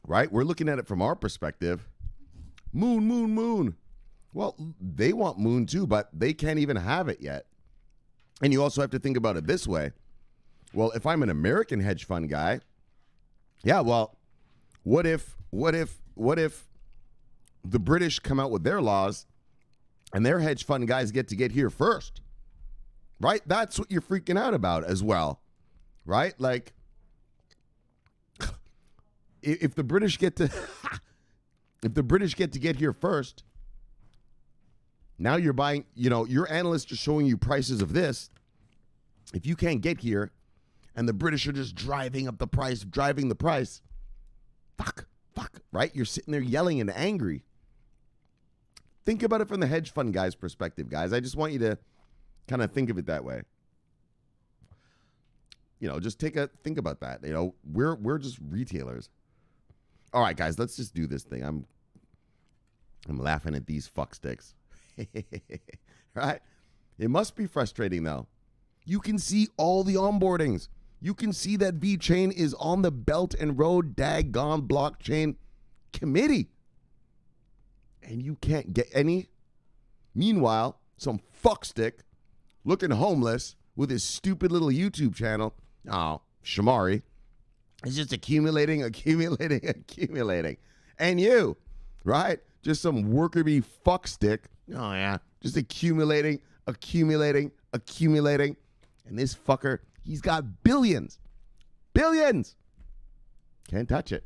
Right? We're looking at it from our perspective. Moon. Well, they want moon too, but they can't even have it yet. And you also have to think about it this way. Well, if I'm an American hedge fund guy, yeah, well, what if the British come out with their laws and their hedge fund guys get here first? Right? That's what you're freaking out about as well. Right? Like, if the British get to get here first, now you're buying, your analysts are showing you prices of this. If you can't get here and the British are just driving the price, fuck, right? You're sitting there yelling and angry. Think about it from the hedge fund guy's perspective, guys. I just want you to kind of think of it that way. Just think about that. We're just retailers. All right, guys, let's just do this thing. I'm laughing at these fucksticks. Right? It must be frustrating, though. You can see all the onboardings. You can see that VeChain is on the Belt and Road daggone blockchain committee. And you can't get any. Meanwhile, some fuckstick looking homeless with his stupid little YouTube channel, Shomari, is just accumulating. And you, right? Just some worker bee fuckstick. Oh, yeah. Just accumulating. And this fucker, he's got billions. Billions. Can't touch it.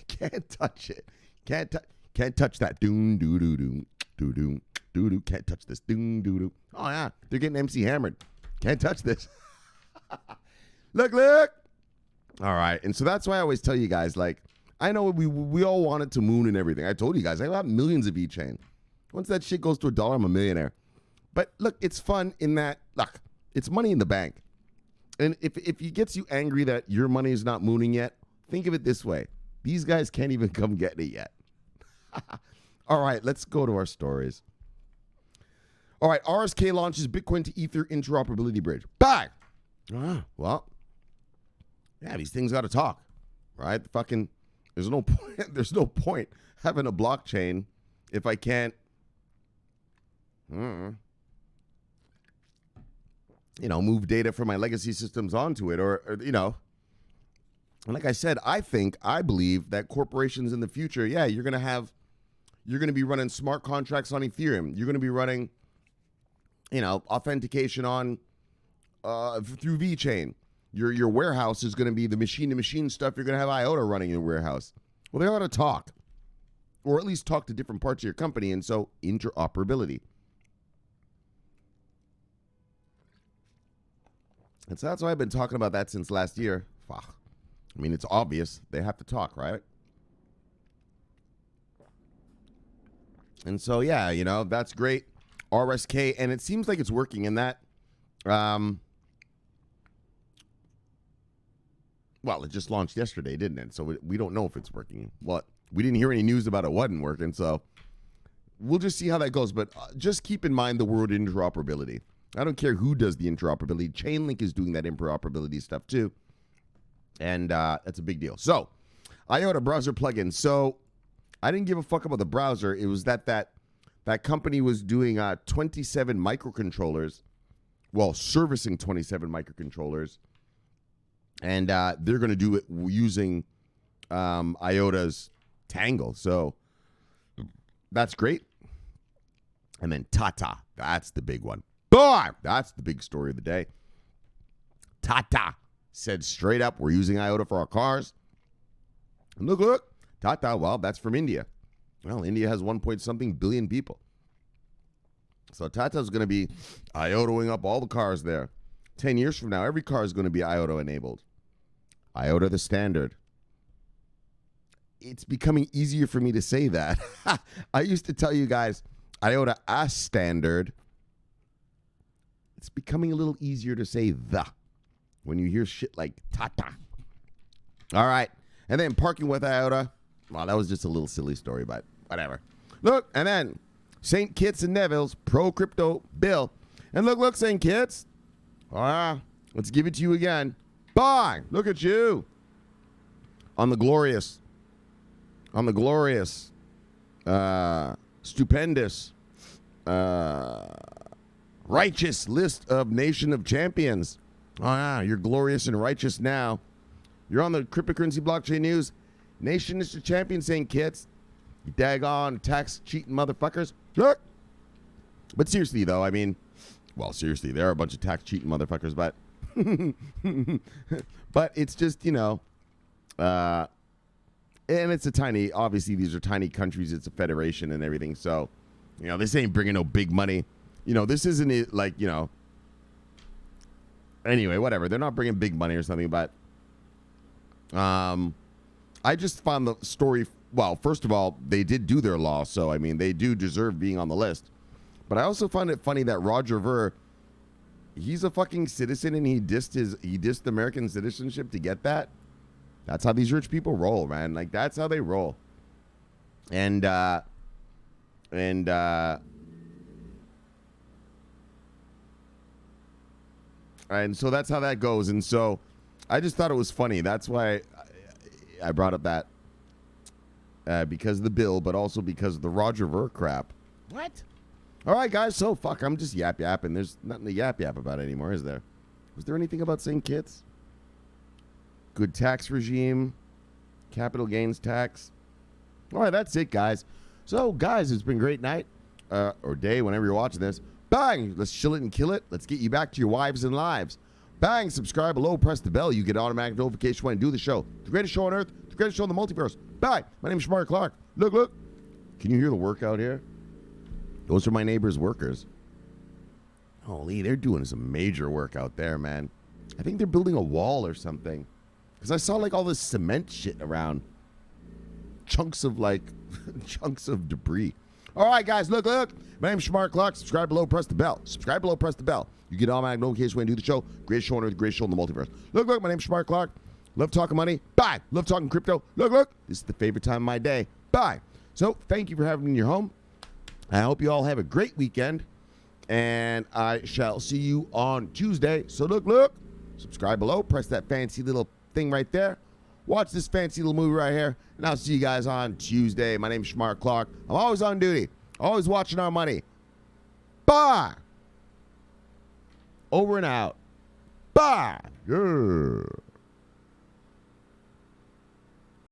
Can't touch it. Can't touch that. Doom, doo, doo, doo, doo, doo, doo, doo. Can't touch this. Doom, doo, doo. Oh, yeah. They're getting MC hammered. Can't touch this. Look. All right. And so that's why I always tell you guys, like, I know we all wanted to moon and everything. I told you guys, I got millions of VeChain. Once that shit goes to $1, I'm a millionaire. But look, it's fun in that, look, it's money in the bank. And if it gets you angry that your money is not mooning yet, think of it this way. These guys can't even come get it yet. All right, let's go to our stories. All right, RSK launches Bitcoin to Ether interoperability bridge. Bang! Well, yeah, these things got to talk, right? Fucking, there's no point having a blockchain if I can't, move data from my legacy systems onto it, or and like I said, I believe that corporations in the future, yeah, you're going to be running smart contracts on Ethereum. You're going to be running, authentication on, through VeChain. Your warehouse is going to be the machine-to-machine stuff. You're going to have Iota running in your warehouse. Well, they ought to talk, or at least talk to different parts of your company, and so interoperability. And so that's why I've been talking about that since last year. Fuck. I mean, it's obvious. They have to talk, right? And so, yeah, that's great. RSK, and it seems like it's working in that. Well, it just launched yesterday, didn't it? So we don't know if it's working. Well, we didn't hear any news about it wasn't working, so we'll just see how that goes. But just keep in mind the word interoperability. I don't care who does the interoperability. Chainlink is doing that interoperability stuff too. And that's a big deal. So, Iota browser plugin. So, I didn't give a fuck about the browser. It was that company was doing 27 microcontrollers. Well, servicing 27 microcontrollers. And they're going to do it using Iota's Tangle. So, that's great. And then Tata. That's the big one. Boy, that's the big story of the day. Tata said straight up, we're using Iota for our cars. And look, Tata, well, that's from India. Well, India has 1 billion people. So Tata's going to be Iotaing up all the cars there. 10 years from now, every car is going to be Iota enabled. Iota the standard. It's becoming easier for me to say that. I used to tell you guys, Iota a standard. It's becoming a little easier to say the when you hear shit like Tata. All right. And then parking with Iota. Well, that was just a little silly story, but whatever. Look, and then St. Kitts and Nevis pro-crypto bill. And look, St. Kitts. Let's give it to you again. Bye. Look at you. On the glorious, stupendous, righteous list of nation of champions. You're glorious and righteous now. You're on the cryptocurrency blockchain news. Nation is the champion, St. Kitts. You daggone tax cheating motherfuckers. Look. But seriously, though, I mean, well, seriously, there are a bunch of tax cheating motherfuckers, but but it's just, and it's obviously these are tiny countries. It's a federation and everything. So, this ain't bringing no big money. This isn't it like, anyway, whatever. They're not bringing big money or something, but I just found the story. Well, first of all, they did do their law. So, I mean, they do deserve being on the list. But I also found it funny that Roger Ver, he's a fucking citizen and he dissed American citizenship to get that. That's how these rich people roll, man. Like, that's how they roll. And so that's how that goes. And so I just thought it was funny. That's why I brought up that. Because of the bill, but also because of the Roger Ver crap. What? All right, guys. So, fuck, I'm just yapping. There's nothing to yap about anymore, is there? Was there anything about St. Kitts? Good tax regime. Capital gains tax. All right, that's it, guys. So, guys, it's been a great night. Or day, whenever you're watching this. Bang! Let's chill it and kill it. Let's get you back to your wives and lives. Bang! Subscribe below, press the bell. You get automatic notification when I do the show. The greatest show on earth, the greatest show in the multiverse. Bang! My name is Shomari Clarke. Look, look. Can you hear the work out here? Those are my neighbor's workers. Holy, they're doing some major work out there, man. I think they're building a wall or something. Because I saw like all this cement shit around. Chunks of chunks of debris. All right, guys, look, look. My name's Shomari Clarke. Subscribe below, press the bell. Subscribe below, press the bell. You get automatic notifications when I do the show. Greatest show on earth, the greatest show in the multiverse. Look, look, my name's Shomari Clarke. Love talking money. Bye. Love talking crypto. Look, look. This is the favorite time of my day. Bye. So, thank you for having me in your home. I hope you all have a great weekend. And I shall see you on Tuesday. So, look, look. Subscribe below. Press that fancy little thing right there. Watch this fancy little movie right here. And I'll see you guys on Tuesday. My name is Shomari Clarke. I'm always on duty. Always watching our money. Bye. Over and out. Bye. Yeah.